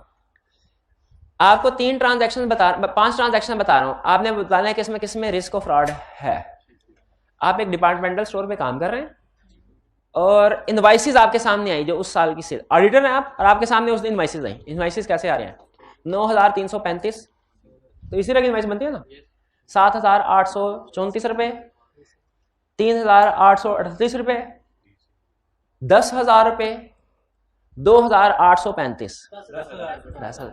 आपको 5 ट्रांजैक्शन बता रहा हूं, आपने बताना है कि किसमें रिस्क ऑफ फ्रॉड है। आप एक डिपार्टमेंटल स्टोर पे काम कर रहे हैं और इनवाइसेस आपके सामने आई जो उस साल की सेल, ऑडिटर है आप, और आपके सामने उस दिन इनवाइसेस आई। इनवाइसेस कैसे आ रहे हैं? 9335, तो इसी तरह की इनवाइस बनती है ना, 7834 रुपए, 3838 रुपए, 10,000 रुपए, 2835।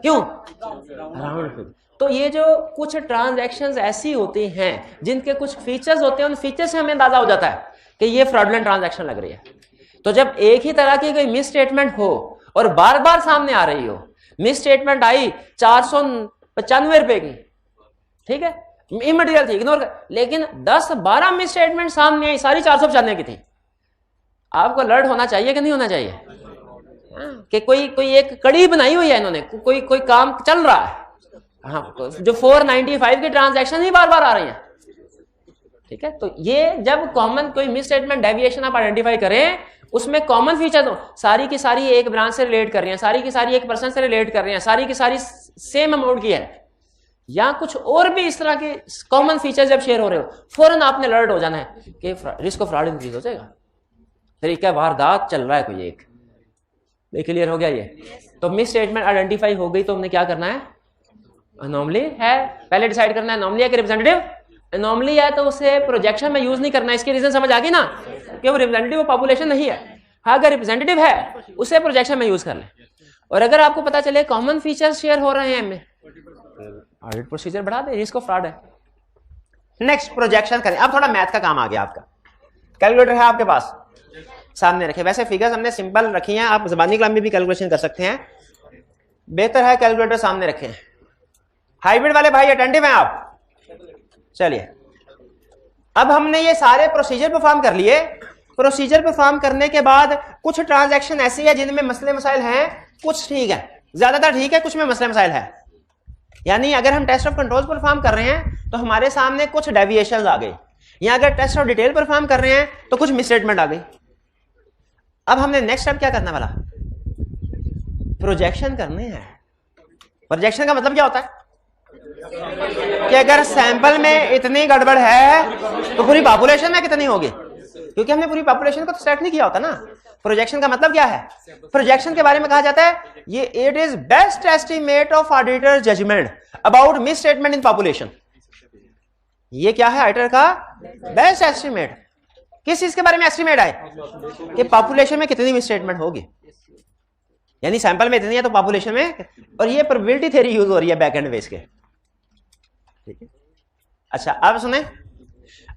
क्यों? Round figure. तो ये जो कुछ ट्रांजैक्शंस ऐसी होती हैं जिनके कुछ फीचर्स होते हैं, उन फीचर से हमें अंदाजा हो जाता है कि ये फ्रॉडलेंट ट्रांजैक्शन लग रही है। तो जब एक ही तरह की कोई मिस स्टेटमेंट हो और बार बार सामने आ रही हो, मिस स्टेटमेंट आई 495 रुपए की, ठीक है, इमटेरियल थी, इग्नोर कर, लेकिन 10-12 मिस स्टेटमेंट सामने आई, सारी 495 की थी, आपको अलर्ट होना चाहिए कि नहीं होना चाहिए? कि कोई एक कड़ी बनाई हुई है इन्होंने, कोई काम चल रहा है। हाँ, जो 495 की ट्रांजैक्शन ही बार बार आ रही हैं। ठीक है, तो ये जब कॉमन कोई मिस स्टेटमेंट डेविएशन आप आइडेंटिफाई करें, उसमें कॉमन फीचर हो, सारी की सारी एक ब्रांच से रिलेट कर रही हैं, सारी की सारी एक पर्सन से रिलेट कर रही हैं, सारी की सारी सेम अमाउंट की है, या कुछ और भी इस तरह के कॉमन फीचर जब शेयर हो रहे हो, फौरन आपने अलर्ट हो जाना है कि रिस्क ऑफ फ्रॉड इंक्रीज हो जाएगा। तरीका वारदात चल रहा है कोई एक। क्लियर हो गया ये? तो मिस स्टेटमेंट आइडेंटिफाई हो गई तो हमने क्या करना है? अनोमली है पहले डिसाइड करना है, अनोमली है कि रिप्रेजेंटेटिव। अनोमली है तो उसे प्रोजेक्शन में यूज नहीं करना। इसकी रीजन समझ आ गई ना, कि वो रिप्रेजेंटेटिव पॉपुलेशन नहीं है। हाँ, अगर रिप्रेजेंटेटिव है उसे प्रोजेक्शन में यूज कर लें। और अगर आपको पता चले कॉमन फीचर्स शेयर हो रहे हैं, ऑडिट प्रोसीजर बढ़ा दे, रिस्क ऑफ फ्रॉड है। नेक्स्ट प्रोजेक्शन करें। अब थोड़ा मैथ का काम आ गया आपका। कैलकुलेटर है आपके पास, सामने रखे। वैसे फिगर्स हमने सिंपल रखी हैं, आप ज़बानी कलाम में भी कैलकुलेशन कर सकते हैं, बेहतर है कैलकुलेटर सामने रखें। हाइब्रिड वाले भाई अटेंटिव हैं आप? चलिए, अब हमने ये सारे प्रोसीजर परफॉर्म कर लिए। प्रोसीजर परफॉर्म करने के बाद कुछ ट्रांजैक्शन ऐसी है जिनमें मसले मसाइल हैं, कुछ ठीक है, ज्यादातर ठीक है, कुछ में मसले मसाइल है। यानी अगर हम टेस्ट ऑफ कंट्रोल परफॉर्म कर रहे हैं तो हमारे सामने कुछ डेविएशन आ गई, या अगर टेस्ट ऑफ डिटेल परफॉर्म कर रहे हैं तो कुछ मिसस्टेटमेंट आ गई। अब हमने नेक्स्ट स्टेप क्या करना वाला? प्रोजेक्शन करने हैं। प्रोजेक्शन का मतलब क्या होता है? कि अगर सैंपल में इतनी गड़बड़ है तो पूरी पॉपुलेशन में कितनी होगी, क्योंकि हमने पूरी पॉपुलेशन को तो सेट नहीं किया होता ना। प्रोजेक्शन का मतलब क्या है? प्रोजेक्शन के बारे में कहा जाता है ये it is best estimate of auditor judgement about misstatement in population. ये क्या है ऑडिटर का बेस्ट एस्टिमेट? किस चीज के बारे में एस्टिमेट आए? कि पॉपुलेशन में कितनी मिस स्टेटमेंट होगी, यानी सैंपल में इतनी है तो पॉपुलेशन में। और ये प्रोबेबिलिटी थ्योरी यूज हो रही है बैक एंड बेस के। ठीक है, अच्छा अब सुने,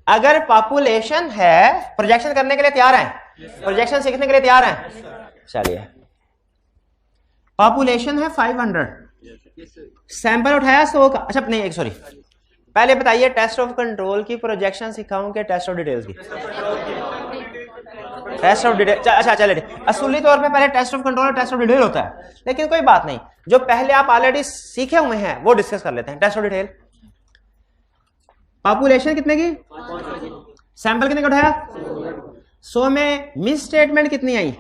अगर पॉपुलेशन है, प्रोजेक्शन करने के लिए तैयार है, प्रोजेक्शन सीखने के लिए तैयार है? चलिए, पॉपुलेशन है 500, सैंपल उठाया 100 का। अच्छा नहीं, एक सॉरी, पहले बताइए टेस्ट ऑफ कंट्रोल की प्रोजेक्शन सिखाऊं कि टेस्ट ऑफ डिटेल्स की? Test of detail. अच्छा चलिए, असूली तौर पे पहले टेस्ट ऑफ कंट्रोल और टेस्ट ऑफ डिटेल होता है, लेकिन कोई बात नहीं, जो पहले आप ऑलरेडी सीखे हुए हैं वो डिस्कस कर लेते हैं। टेस्ट ऑफ डिटेल, पॉपुलेशन कितने की, सैंपल कितने का उठाया? 100 में मिस स्टेटमेंट कितनी आई?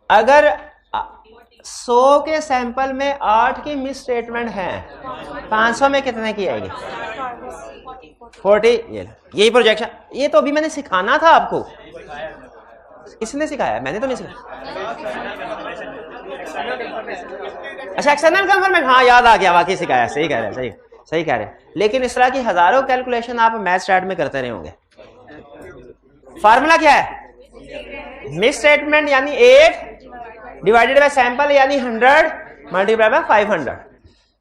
अगर 100 के सैंपल में 8 की मिस स्टेटमेंट है, 500 में कितने की आएगी? 40। यही प्रोजेक्शन। ये तो अभी मैंने सिखाना था आपको। किसने सिखाया? मैंने तो नहीं सिखाया। अच्छा, एक्सटर्नल कंफर्मेशन, हाँ याद आ गया, वाकई सिखाया। सही कह रहे हैं, सही कह रहे हैं। लेकिन इस तरह की हजारों कैलकुलेशन आप मैथ स्टैट में करते रहे होंगे। फार्मूला क्या है? मिस स्टेटमेंट यानी 8 डिवाइडेड बाय सैंपल यानी 100 मल्टीप्लाई बाय 500।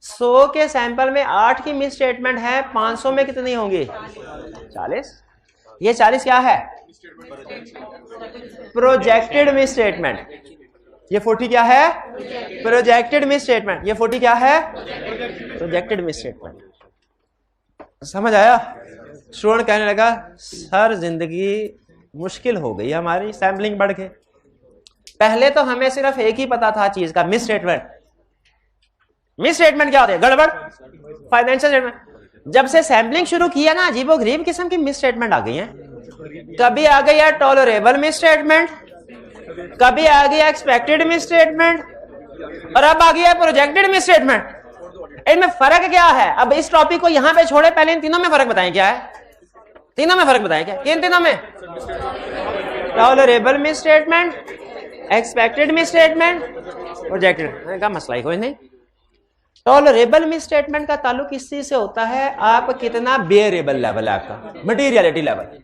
100 के सैंपल में 8 की मिस स्टेटमेंट है, 500 में कितनी होंगी? 40। ये 40 क्या है? Projected miss statement. ये 40 क्या है? Projected miss statement. ये 40 क्या है? Projected miss statement. समझ आया? स्टूडेंट कहने लगा सर जिंदगी मुश्किल हो गई हमारी सैम्पलिंग बढ़ के। पहले तो हमें सिर्फ एक ही पता था चीज का, मिस स्टेटमेंट। मिस स्टेटमेंट क्या होती है? गड़बड़ फाइनेंशियल स्टेटमेंट। जब से सैम्पलिंग शुरू किया ना, अजीबो गरीब किस्म की मिस स्टेटमेंट आ गई हैं। कभी आ गई है टॉलरेबल मिस स्टेटमेंट, कभी आ गया एक्सपेक्टेड मिस स्टेटमेंट, और अब आ गया प्रोजेक्टेड मिस स्टेटमेंट। इनमें फर्क क्या है? अब इस टॉपिक को यहां पे छोड़े, पहले इन तीनों में फर्क बताएं क्या है? तीनों में फर्क बताएं क्या? किन तीनों में? Tolerable miss statement, expected miss statement, projected का मसला ही कोई नहीं। टॉलरेबल मिस स्टेटमेंट का ताल्लुक इस चीज से होता है आप कितना बेयरेबल लेवल है आपका, मटीरियलिटी लेवल।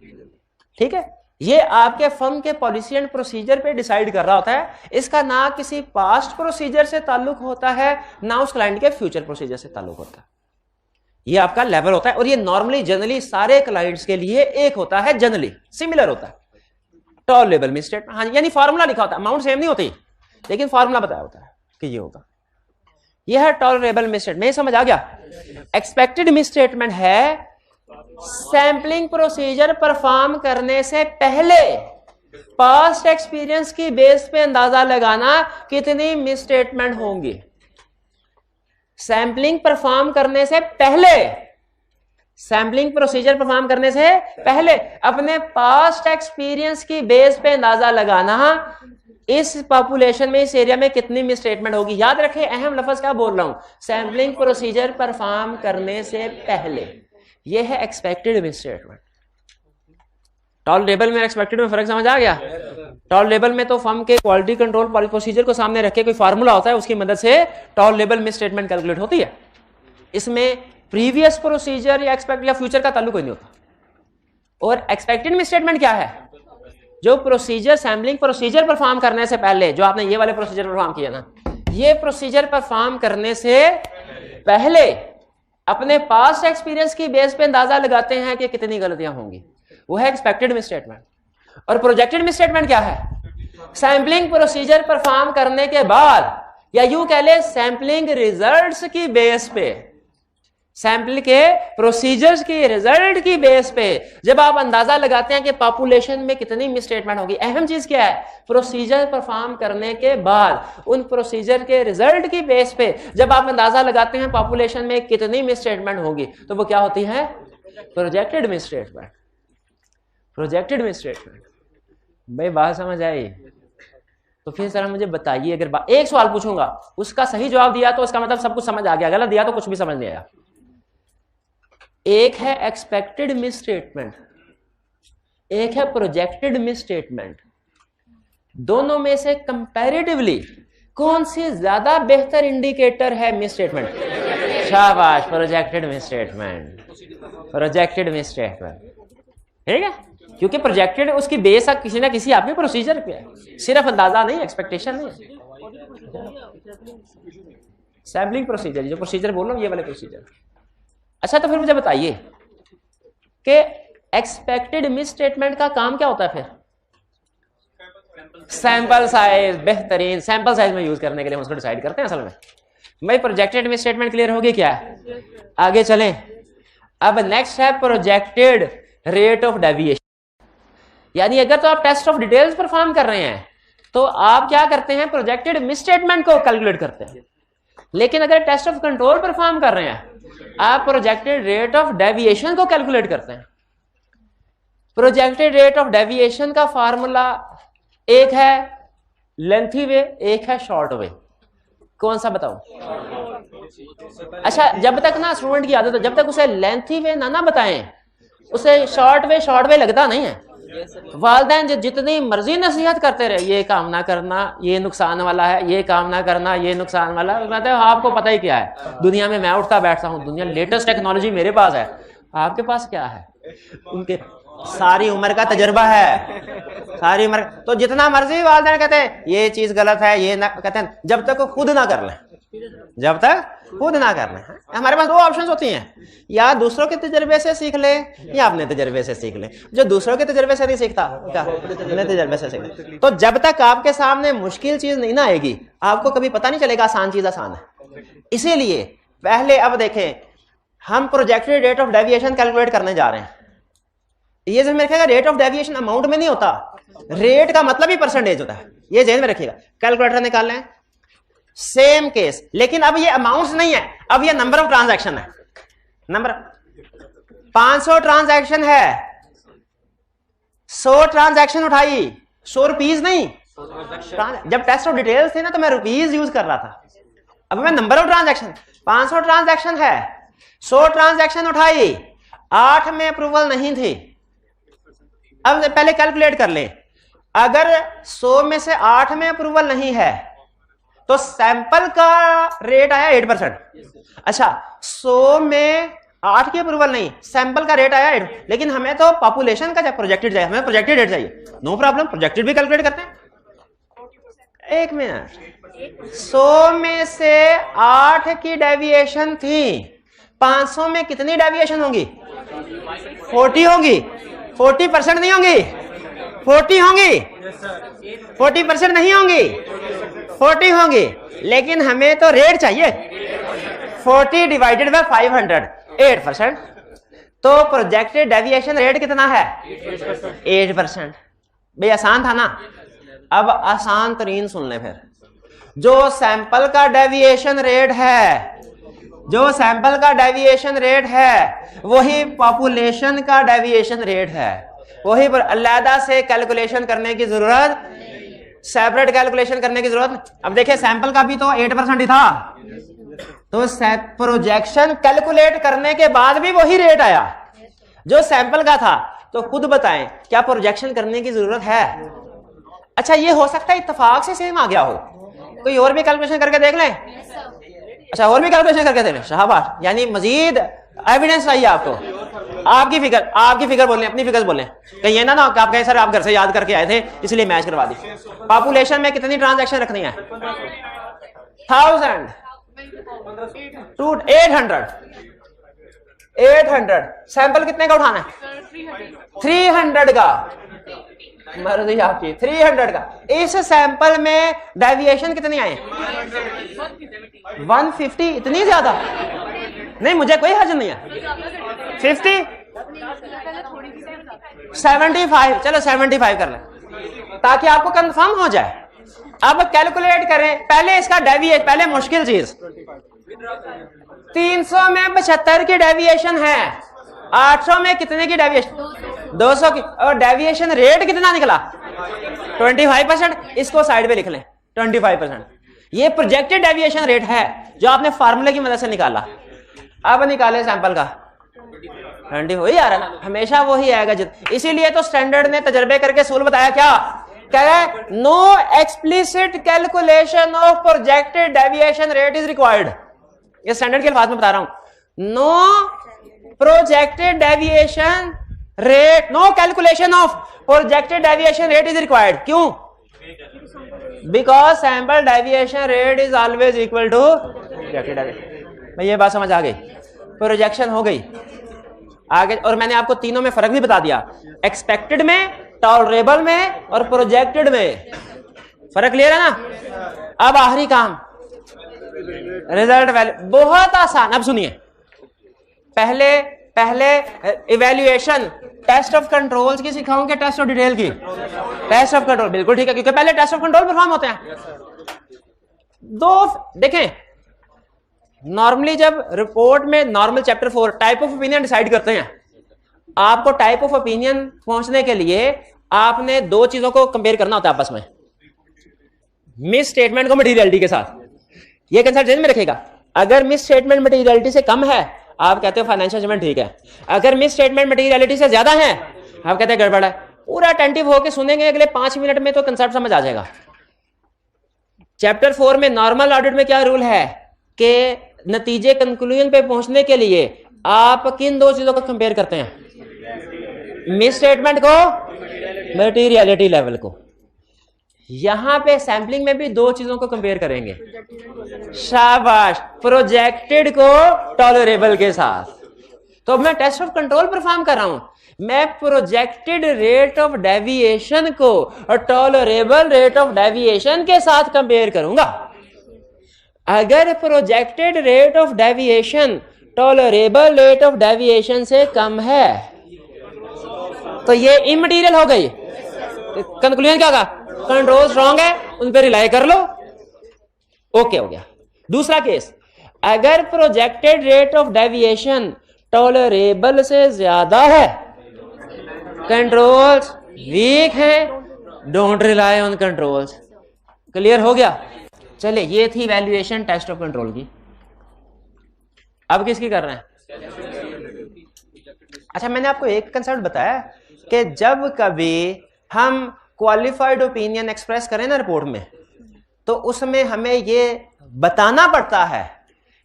ठीक है, ये आपके फर्म के पॉलिसी एंड प्रोसीजर पे डिसाइड कर रहा होता है। इसका ना किसी पास्ट प्रोसीजर से ताल्लुक होता है, ना उस क्लाइंट के फ्यूचर प्रोसीजर से ताल्लुक होता है। ये आपका लेवल होता है, और ये नॉर्मली जनरली सारे क्लाइंट्स के लिए एक होता है, जनरली सिमिलर होता है। टॉलरेबल मिस स्टेटमेंट, हाँ यानी फॉर्मूला लिखा होता है, अमाउंट सेम नहीं होती लेकिन फॉर्मूला बताया होता है कि ये होगा। ये है टॉलरेबल मिस स्टेटमेंट। समझ आ गया? एक्सपेक्टेड मिस स्टेटमेंट है सैंपलिंग प्रोसीजर परफॉर्म करने से पहले पास्ट एक्सपीरियंस की बेस पे अंदाजा लगाना कितनी मिसस्टेटमेंट होंगी। सैंपलिंग परफॉर्म करने से पहले, सैंपलिंग प्रोसीजर परफॉर्म करने से पहले अपने पास्ट एक्सपीरियंस की बेस पे अंदाजा लगाना इस पॉपुलेशन में, इस एरिया में कितनी मिसस्टेटमेंट होगी। याद रखें अहम लफ्ज क्या बोल रहा हूं, सैंपलिंग प्रोसीजर परफॉर्म करने से पहले। यह है एक्सपेक्टेड मिसस्टेटमेंट। टॉलरेबल में एक्सपेक्टेड में फर्क समझ आ गया। टॉलरेबल में तो फर्म के क्वालिटी कंट्रोल प्रोसीजर को सामने रखे कोई फार्मूला होता है, उसकी मदद से टॉलरेबल मिसस्टेटमेंट कैलकुलेट होती है। इसमें प्रीवियस प्रोसीजर या एक्सपेक्ट या फ्यूचर का ताल्लुक कोई नहीं होता। और एक्सपेक्टेड मिसस्टेटमेंट क्या है, जो प्रोसीजर सैंपलिंग प्रोसीजर परफॉर्म करने से पहले, जो आपने ये वाले प्रोसीजर परफॉर्म किया ना, ये प्रोसीजर परफॉर्म करने से पहले अपने पास्ट एक्सपीरियंस की बेस पे अंदाजा लगाते हैं कि कितनी गलतियां होंगी, वो है एक्सपेक्टेड मिसस्टेटमेंट। और प्रोजेक्टेड मिसस्टेटमेंट क्या है, सैंपलिंग प्रोसीजर परफॉर्म करने के बाद, या यूं कह ले सैंपलिंग रिजल्ट्स की बेस पे, सैंपल के प्रोसीजर्स की रिजल्ट की बेस पे जब आप अंदाजा लगाते हैं कि पॉपुलेशन में कितनी मिसस्टेटमेंट होगी। अहम चीज क्या है, प्रोसीजर परफॉर्म करने के बाद उन प्रोसीजर के रिजल्ट की बेस पे जब आप अंदाजा लगाते हैं पॉपुलेशन में कितनी मिसस्टेटमेंट होगी, तो वो क्या होती है, प्रोजेक्टेड मिसस्टेटमेंट। Projected misstatement. भाई बात समझ आई? तो फिर सर मुझे बताइए, अगर एक सवाल पूछूंगा उसका सही जवाब दिया तो उसका मतलब सब कुछ समझ आ गया, गलत दिया तो कुछ भी समझ नहीं आया। एक है एक्सपेक्टेड मिसस्टेटमेंट, एक है प्रोजेक्टेड मिसस्टेटमेंट। दोनों में से कंपैरेटिवली कौन सी ज्यादा बेहतर इंडिकेटर है मिसस्टेटमेंट? शाबाश, प्रोजेक्टेड मिसस्टेटमेंट। प्रोजेक्टेड मिसस्टेटमेंट, ठीक है, क्योंकि प्रोजेक्टेड उसकी बेस किसी ना किसी आपके प्रोसीजर पे है, सिर्फ अंदाजा नहीं, एक्सपेक्टेशन नहीं। सैंपलिंग प्रोसीजर, जो प्रोसीजर बोल रहा हूं ये वाले प्रोसीजर। अच्छा, तो फिर मुझे बताइए कि एक्सपेक्टेड मिसस्टेटमेंट का काम क्या होता है फिर? सैंपल साइज, बेहतरीन सैंपल साइज में यूज करने के लिए हम उसको डिसाइड करते हैं असल में। भाई प्रोजेक्टेड मिसस्टेटमेंट क्लियर होगी क्या? आगे चलें। अब नेक्स्ट है प्रोजेक्टेड रेट ऑफ डेविएशन। यानी अगर तो आप टेस्ट ऑफ डिटेल्स परफॉर्म कर रहे हैं तो आप क्या करते हैं, प्रोजेक्टेड मिसस्टेटमेंट को कैलकुलेट करते हैं। लेकिन अगर टेस्ट ऑफ कंट्रोल परफॉर्म कर रहे हैं आप प्रोजेक्टेड रेट ऑफ डेविएशन को कैलकुलेट करते हैं। प्रोजेक्टेड रेट ऑफ डेविएशन का फार्मूला एक है लेंथी वे, एक है शॉर्ट वे। कौन सा बताऊं? अच्छा, जब तक ना स्टूडेंट की आदत है, जब तक उसे लेंथी वे ना बताएं, उसे शॉर्ट वे लगता नहीं है। वालिदैन जितनी मर्जी नसीहत करते रहे, ये काम ना करना, ये नुकसान वाला है, ये काम ना करना, ये नुकसान वाला है, मतलब आपको पता ही क्या है दुनिया में। मैं उठता बैठता हूँ, दुनिया लेटेस्ट टेक्नोलॉजी मेरे पास है, आपके पास क्या है? उनके सारी उम्र का तजुर्बा है, सारी उम्र। तो जितना मर्जी वालिदैन कहते हैं ये चीज गलत है, ये ना कहते हैं, जब तक वो खुद ना कर लें, जब तक खुद ना कर लें। हमारे पास दो ऑप्शंस होती हैं, या दूसरों के तजर्बे से सीख ले या अपने तजर्बे से सीख ले। जो दूसरों के तजर्बे से नहीं सीखता, क्या अपने तजर्बे से सीख। तो जब तक आपके सामने मुश्किल चीज नहीं ना आएगी, आपको कभी पता नहीं चलेगा आसान चीज आसान है। इसीलिए पहले अब देखें, हम projected rate of deviation calculate करने जा रहे हैं। ये जो मेरे ख्याल रेट ऑफ डेविएशन अमाउंट में नहीं होता, रेट का मतलब ही परसेंटेज होता है, ये ध्यान में रखिएगा। कैलकुलेटर निकाल लें, सेम केस, लेकिन अब ये अमाउंट्स नहीं है, अब ये नंबर ऑफ ट्रांजैक्शन है। नंबर 500 ट्रांजैक्शन है, 100 ट्रांजैक्शन उठाई, 100 रुपीज नहीं। जब टेस्ट ऑफ डिटेल्स थे ना तो मैं रुपीज यूज कर रहा था, अब मैं नंबर ऑफ ट्रांजैक्शन, 500 ट्रांजैक्शन है, 100 ट्रांजैक्शन उठाई, 8 में अप्रूवल नहीं थी। अब पहले कैलकुलेट कर लें, अगर 100 में से 8 में अप्रूवल नहीं है तो सैंपल का रेट आया 8%। अच्छा, 100 में 8 की अप्रूवल नहीं, सैंपल का रेट आया 8, लेकिन हमें तो पॉपुलेशन का प्रोजेक्टेड चाहिए, हमें प्रोजेक्टेड रेट चाहिए। नो प्रॉब्लम, प्रोजेक्टेड भी कैलकुलेट करते हैं। एक मिनट, 100 में से 8 की डेविएशन थी, 500 में कितनी डेविएशन होंगी? 40 होंगी। 40% नहीं होंगी, 40 होंगी, 40% नहीं होंगी, 40 होंगी। लेकिन हमें तो रेट चाहिए, 40 डिवाइडेड बाय 500, 8%। तो प्रोजेक्टेड डेविएशन रेट कितना है? 8%। भाई आसान था ना। अब आसान तरीन सुन ले फिर। जो सैंपल का डेविएशन रेट है, जो सैंपल का डेविएशन रेट है वही पॉपुलेशन का डेविएशन रेट है। वही पर अलग से कैलकुलेशन करने की जरूरत, सेपरेट कैलकुलेशन करने की जरूरत। अब देखिए सैंपल का भी तो 8% ही था, तो प्रोजेक्शन कैलकुलेट करने के बाद भी वही रेट आया जो सैंपल का था। तो खुद बताएं क्या प्रोजेक्शन करने की जरूरत है? अच्छा ये हो सकता है इत्तेफाक से सेम आ गया हो, कोई और भी कैलकुलेशन करके देख लें। अच्छा और भी कैलकुलेशन करके देख लें, शाबाश। यानी मजीद एविडेंस चाहिए आपको। आपकी फिगर बोलें, अपनी फिगर बोलें। कहीं ये ना कि आप कहें सर आप घर से याद करके आए थे इसलिए मैच करवा दी। पॉपुलेशन में कितनी ट्रांजैक्शन रखनी है? 1000 टू 800। सैंपल कितने का उठाना है? 300 का। मर्जी आपकी। 300 का। इस सैंपल में डेविएशन कितनी आए? 150। इतनी ज्यादा नहीं, मुझे कोई हर्ज नहीं है। 50 75। चलो 75 कर लें ताकि आपको कंफर्म हो जाए। अब कैलकुलेट करें पहले इसका डेविएशन। पहले मुश्किल चीज 300 में 75 की डेविएशन है, 800 में कितने की डेविएशन? 200 की। और डेविएशन रेट कितना निकला? 25%। इसको साइड पे लिख लें 25%। ये प्रोजेक्टेड डेविएशन रेट है जो आपने फार्मूले की मदद से निकाला। अब निकाले सैंपल का 20 हो ही आ रहा ना, हमेशा वही आएगा। इसीलिए तो स्टैंडर्ड ने तजर्बे करके सूल बताया क्या कह रहा है? No explicit calculation of projected deviation rate is required. ये स्टैंडर्ड के अल्फाज में बता रहा हूं। No projected deviation rate, no calculation of projected deviation rate is required. क्यों? Because sample deviation rate is always equal to projected deviation. भाई ये बात समझ आ गई? प्रोजेक्शन हो गई आगे। और मैंने आपको तीनों में फर्क भी बता दिया, एक्सपेक्टेड में, टॉलरेबल में और प्रोजेक्टेड में। फर्क क्लियर है ना? अब आखिरी काम रिजल्ट वैल्यू। बहुत आसान। अब सुनिए, पहले इवैल्यूएशन टेस्ट ऑफ कंट्रोल्स की सिखाऊंगे, टेस्ट ऑफ डिटेल की। टेस्ट ऑफ कंट्रोल बिल्कुल ठीक है, क्योंकि पहले टेस्ट ऑफ कंट्रोल परफॉर्म होते हैं। दो देखें, नॉर्मली जब रिपोर्ट में normal chapter 4 type of opinion decide करते हैं, आपको टाइप ऑफ ओपिनियन पहुंचने के लिए आपने दो चीजों को कंपेयर करना होता है आपस में, मिस स्टेटमेंट को मटीरियलिटी के साथ। ये कंसेप्ट ध्यान में रखेगा। अगर मिस स्टेटमेंट मटीरियलिटी से कम है आप कहते हो फाइनेंशियल जजमेंट ठीक है, अगर मिस स्टेटमेंट मटीरियलिटी से ज्यादा है आप कहते हैं गड़बड़ है। पूरा अटेंटिव होकर सुनेंगे अगले 5 मिनट में तो कंसेप्ट समझ आ जाएगा। चैप्टर 4 में नॉर्मल ऑडिट में क्या रूल है कि नतीजे कंक्लूजन पे पहुंचने के लिए आप किन दो चीजों को कंपेयर करते हैं? मिस स्टेटमेंट को, मटीरियलिटी लेवल को। यहां पे सैंपलिंग में भी दो चीजों को कंपेयर करेंगे। शाबाश, प्रोजेक्टेड को टॉलरेबल के साथ। तो मैं टेस्ट ऑफ कंट्रोल परफॉर्म कर रहा हूं, मैं प्रोजेक्टेड रेट ऑफ डेविएशन को और टॉलरेबल रेट ऑफ डेविएशन के साथ कंपेयर करूंगा। अगर projected rate of deviation tolerable rate of deviation से कम है तो ये इमटीरियल हो गई। कंक्लूजन क्या होगा? कंट्रोल स्ट्रांग है, उन पर रिलाई कर लो, ओके हो गया। दूसरा केस, अगर projected rate of deviation tolerable से ज्यादा है, कंट्रोल्स वीक है, don't rely on controls. Clear हो गया? चलिए, ये थी वैल्यूएशन टेस्ट ऑफ कंट्रोल की। अब किसकी कर रहे हैं? अच्छा, मैंने आपको एक कंसेप्ट बताया कि जब कभी हम क्वालिफाइड ओपिनियन एक्सप्रेस करें ना रिपोर्ट में, तो उसमें हमें ये बताना पड़ता है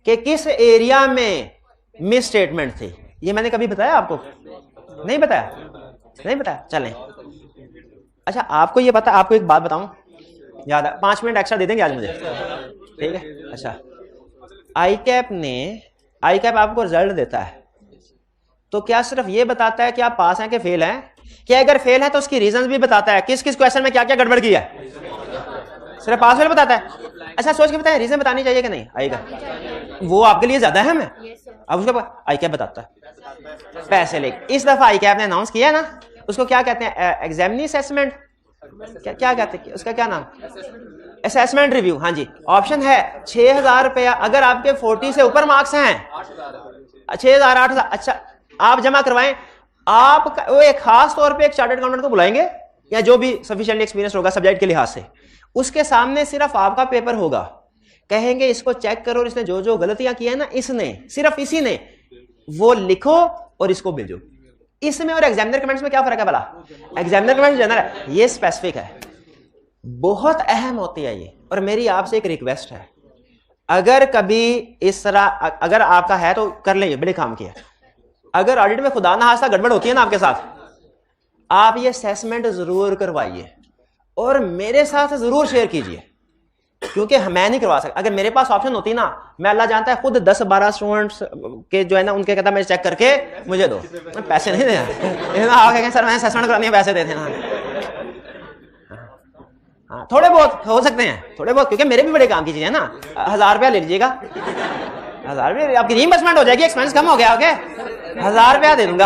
कि किस एरिया में मिस स्टेटमेंट थी। ये मैंने कभी बताया आपको? नहीं बताया? नहीं बताया? चलें। अच्छा, आपको ये पता, आपको एक बात बताऊं, याद है? 5 मिनट एक्स्ट्रा दे देंगे आज मुझे, ठीक है? अच्छा, आई कैप आपको रिजल्ट देता है तो क्या सिर्फ ये बताता है कि आप पास हैं कि फेल हैं? क्या अगर फेल है तो उसकी रीजंस भी बताता है, किस किस क्वेश्चन में क्या क्या गड़बड़ किया है? सिर्फ पास फेल बताता है? अच्छा, सोच के बताएं, रीजन बतानी चाहिए कि नहीं? आएगा वो आपके लिए ज्यादा है। मैं अब उसके बाद आई कैप बताता है। पैसे लेके। इस दफा आई कैप ने अनाउंस किया ना, उसको क्या कहते हैं, एग्जामिनी असेसमेंट, क्या कहते हैं उसका, क्या नाम, असेसमेंट रिव्यू। हाँ जी, ऑप्शन है 6,000 रुपया अगर आपके 40 से ऊपर मार्क्स हैं, 6,000 8,000, अच्छा आप जमा करवाएं। आप वो एक खास तौर पे एक चार्टर्ड अकाउंटेंट को बुलाएंगे या जो भी सफिशिएंटली एक्सपीरियंस होगा सब्जेक्ट के लिहाज से, उसके सामने सिर्फ आपका पेपर होगा, कहेंगे इसको चेक करो, इसने जो जो गलतियां की है ना, इसने सिर्फ इसी ने, वो लिखो और इसको भेजो। इसमें और एग्जामिनर कमेंट्स में क्या फर्क है भला? एग्जामिनर कमेंट्स जनरल है, ये स्पेसिफिक है, बहुत अहम होती है ये। और मेरी आपसे एक रिक्वेस्ट है, अगर कभी इस तरह अगर आपका है तो कर लेंगे, बड़े काम किया। अगर ऑडिट में खुदा ना खास्ता गड़बड़ होती है ना आपके साथ, आप ये असेसमेंट जरूर करवाइए और मेरे साथ जरूर शेयर कीजिए, क्योंकि मैं नहीं करवा सकता। अगर मेरे पास ऑप्शन होती ना, मैं अल्लाह जानता है खुद 10-12 स्टूडेंट्स के जो है ना उनके कहता मैं चेक करके मुझे दो, मैं पैसे नहीं देना। आप कहेंगे सर मैं असेसमेंट करानी है, पैसे दे देना। हाँ थोड़े बहुत हो सकते हैं, थोड़े बहुत, क्योंकि मेरे भी बड़े काम की चीज है ना। 1,000 रुपया ले लीजिएगा, 1,000 रुपया आपकी रीइंबर्समेंट हो जाएगी, एक्सपेंस कम हो गया। ओके 1,000 रुपया दे दूंगा,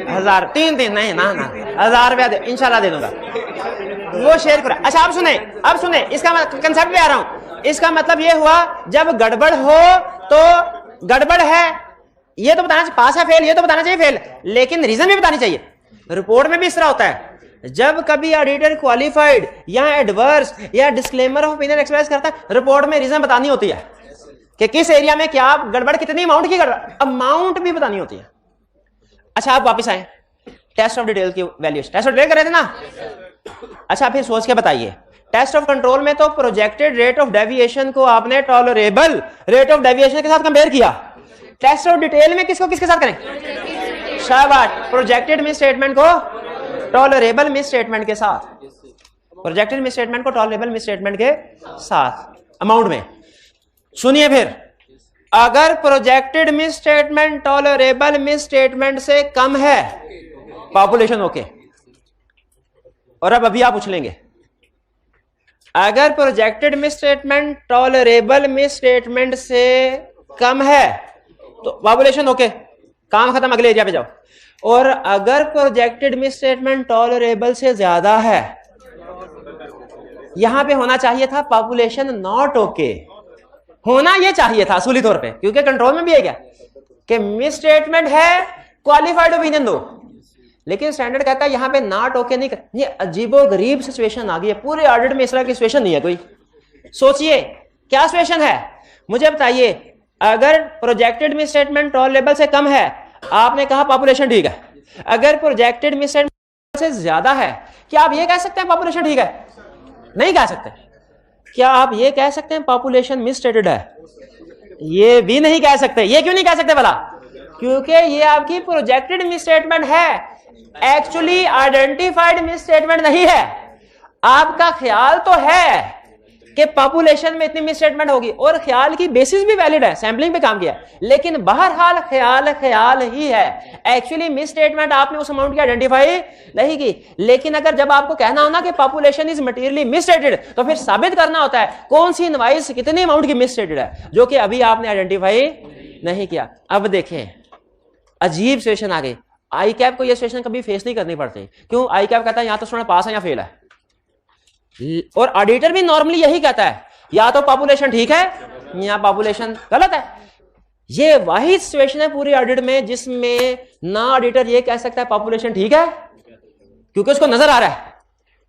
1,000 3 नहीं ना 1,000 रुपया इंशाल्लाह दे दूंगा, वो शेयर करो। अच्छा अब सुने इसका कंसेप्ट पे आ रहा हूं। इसका मतलब ये हुआ जब गड़बड़ हो तो गड़बड़ है ये तो बताना चाहिए, पास है फेल ये तो बताना चाहिए फेल, लेकिन रीजन भी बतानी चाहिए। रिपोर्ट में भी इस तरह होता है, जब कभी ऑडिटर क्वालिफाइड या एडवर्स या डिस्क्लेमर ऑफ ओपिनियन एक्सप्रेस करता है, रिपोर्ट में रीजन बतानी होती है कि किस एरिया में क्या गड़बड़, कितनी अमाउंट की गड़बड़, अमाउंट भी बतानी होती है। अच्छा आप वापस आए, टेस्ट ऑफ डिटेल की वैल्यूज, टेस्ट ऑफ डिटेल कर रहे थे ना। अच्छा फिर सोच के बताइए, टेस्ट ऑफ कंट्रोल में तो प्रोजेक्टेड रेट ऑफ डेविएशन को आपने टॉलरेबल रेट ऑफ डेविएशन के साथ कंपेयर किया, टेस्ट ऑफ डिटेल में किसको किसके साथ करें? शाबाश, प्रोजेक्टेड मिस स्टेटमेंट को टॉलरेबल मिस स्टेटमेंट के साथ, प्रोजेक्टेड मिस स्टेटमेंट को टॉलरेबल मिस स्टेटमेंट के साथ अमाउंट में। सुनिए फिर, अगर projected miss statement tolerable miss statement से कम है, पॉपुलेशन ओके। और अब अभी आप पूछ लेंगे, अगर projected miss statement tolerable miss statement से कम है तो पॉपुलेशन ओके, काम खत्म, अगले एरिया पे जाओ। और अगर प्रोजेक्टेड मिस स्टेटमेंट टॉलरेबल से ज्यादा है, यहां पे होना चाहिए था पॉपुलेशन नॉट ओके, होना ये चाहिए था असूली तौर पे, क्योंकि कंट्रोल में भी है क्या कि मिस स्टेटमेंट है, क्वालिफाइड ओपिनियन दो, लेकिन स्टैंडर्ड कहता है यहां पे नॉट ओके नहीं कर। ये अजीबो गरीब सिचुएशन आ गई है, पूरे ऑडिट में इस तरह की सिचुएशन नहीं है कोई। सोचिए क्या सिचुएशन है, मुझे बताइए। अगर प्रोजेक्टेड मिस स्टेटमेंट टॉलरेबल से कम है, आपने कहा पॉपुलेशन ठीक है। अगर प्रोजेक्टेड मिस स्टेटमेंट से ज्यादा है, क्या आप ये कह सकते हैं पॉपुलेशन ठीक है? नहीं कह सकते। क्या आप ये कह सकते हैं पॉपुलेशन मिस स्टेटेड है? ये भी नहीं कह सकते। ये क्यों नहीं कह सकते भला? क्योंकि ये आपकी प्रोजेक्टेड मिस स्टेटमेंट है, एक्चुअली आइडेंटिफाइड मिस स्टेटमेंट नहीं है। आपका ख्याल तो है कि पॉपुलेशन में इतनी मिस स्टेटमेंट होगी, और ख्याल की बेसिस भी वैलिड है, सैंपलिंग पे काम किया, लेकिन बहरहाल ख्याल ही है। एक्चुअली मिस स्टेटमेंट आपने उस अमाउंट की आइडेंटिफाई नहीं की। लेकिन अगर जब आपको कहना हो ना कि population is materially miss stated, तो फिर साबित करना होता है कौन सी इनवाइस कितनी अमाउंट की मिस स्टेटेड है, जो कि अभी आपने आइडेंटिफाई नहीं किया। अब देखें अजीब सिचुएशन आ गई। आई कैप को यह सिचुएशन कभी फेस नहीं करनी पड़ती। क्यों? आई कैप कहता है यहां तो स्टूडेंट पास है या फेल है, और ऑडिटर भी नॉर्मली यही कहता है, या तो पॉपुलेशन ठीक है या पॉपुलेशन गलत है। ये वही सिचुएशन है पूरी ऑडिट में जिसमें ना ऑडिटर ये कह सकता है पॉपुलेशन ठीक है क्योंकि उसको नजर आ रहा है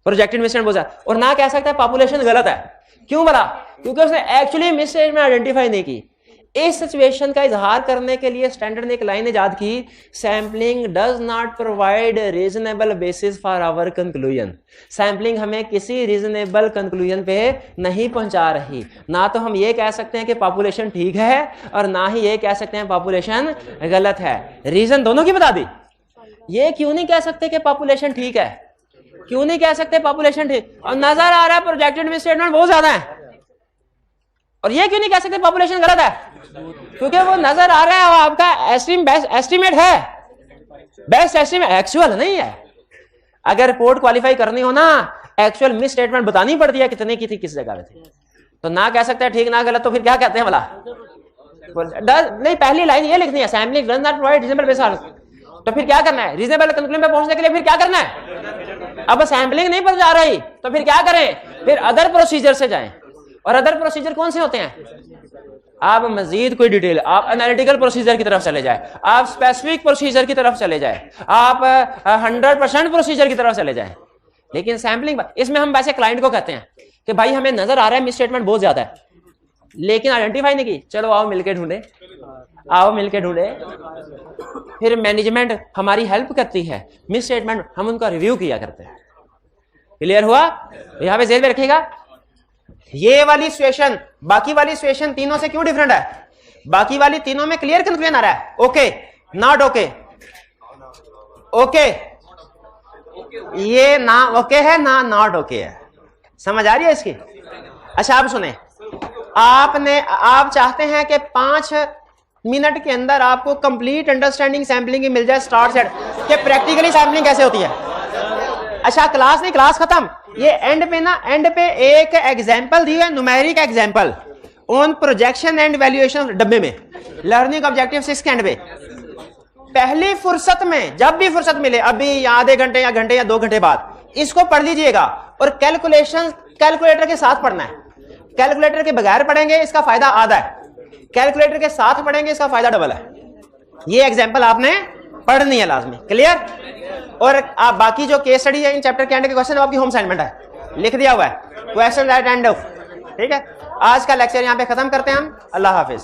प्रोजेक्टेड मिस स्टेटमेंट, और ना कह सकता है पॉपुलेशन गलत है। क्यों भला? क्योंकि उसने एक्चुअली मिस स्टेटमेंट आइडेंटिफाई नहीं की। इस सिचुएशन का इजहार करने के लिए स्टैंडर्ड ने एक लाइन इजाद की, sampling does not provide reasonable basis for our conclusion. Sampling हमें किसी रीजनेबल कंक्लूजन पे नहीं पहुंचा रही। ना तो हम ये कह सकते हैं कि पॉपुलेशन ठीक है, और ना ही ये कह सकते हैं पॉपुलेशन गलत है। रीजन दोनों की बता दी। ये क्यों नहीं कह सकते कि पॉपुलेशन ठीक है, क्यों नहीं कह सकते पॉपुलेशन ठीक, और नजर आ रहा है प्रोजेक्टेड मिस स्टेटमेंट बहुत ज्यादा है, और ये क्यों नहीं कह सकते पॉपुलेशन गलत है? क्योंकि वो नजर आ रहा है वो आपका एस्टिमेट है, बेस्ट एस्टिमेट, एक्चुअल नहीं है। अगर रिपोर्ट क्वालिफाई करनी हो ना, एक्चुअल मिस स्टेटमेंट बतानी पड़ती है कितने की थी, किस जगह पे थी। तो ना कह सकते हैं ठीक ना गलत, तो फिर क्या कहते हैं भला? नहीं, पहली लाइन ये लिखनी है, sampling does not provide reasonable base on. तो फिर क्या करना है, रीजनेबल कंक्लूजन पे पहुंचने के लिए फिर क्या करना है? अब सैम्पलिंग नहीं पर जा रही तो फिर क्या करें? फिर अदर प्रोसीजर से जाएं। और अदर प्रोसीजर कौन से होते हैं? आप मजीद कोई डिटेल, आप एनालिटिकल प्रोसीजर की तरफ चले जाए, आप स्पेसिफिक प्रोसीजर की तरफ चले जाए, आप 100% प्रोसीजर की तरफ चले जाए। लेकिन सैम्पलिंग, इसमें हम वैसे क्लाइंट को कहते हैं कि भाई हमें नजर आ रहा है मिस स्टेटमेंट बहुत ज्यादा है, लेकिन आइडेंटिफाई नहीं की, चलो आओ मिलके ढूंढे, आओ मिलके ढूंढे। फिर मैनेजमेंट हमारी हेल्प करती है, मिस स्टेटमेंट हम उनका रिव्यू किया करते हैं। क्लियर हुआ? यहां पे जेल में रखिएगा। ये वाली सिचुएशन बाकी वाली सिचुएशन तीनों से क्यों डिफरेंट है? बाकी वाली तीनों में क्लियर कंक्लूजन आ रहा है, ओके नॉट ओके, ओके ये ना ओके है ना नॉट ओके है। समझ आ रही है इसकी? अच्छा आप सुने, आप चाहते हैं कि 5 मिनट के अंदर आपको कंप्लीट अंडरस्टैंडिंग सैम्पलिंग की मिल जाए स्टार्ट सेट कि प्रैक्टिकली सैम्पलिंग कैसे होती है। अच्छा क्लास नहीं, क्लास खत्म, ये एंड पे एक एग्जांपल दी है, numeric example on projection and valuation डब्बे में, लर्निंग ऑब्जेक्टिव 6 के एंड पे। पहली फुर्सत में, जब भी फुर्सत मिले, अभी आधे घंटे या घंटे या 2 घंटे बाद, इसको पढ़ लीजिएगा। और कैलकुलेशन कैलकुलेटर के साथ पढ़ना है। कैलकुलेटर के बगैर पढ़ेंगे इसका फायदा आधा है, कैलकुलेटर के साथ पढ़ेंगे इसका फायदा डबल है। ये एग्जांपल आपने पढ़नी है लाजमी। क्लियर? और आप बाकी जो केस स्टडी है इन चैप्टर के एंड के क्वेश्चन आपकी होम असाइनमेंट है, लिख दिया हुआ है, क्वेश्चन एट एंड ऑफ। ठीक है, आज का लेक्चर यहां पे खत्म करते हैं हम। अल्लाह हाफिज।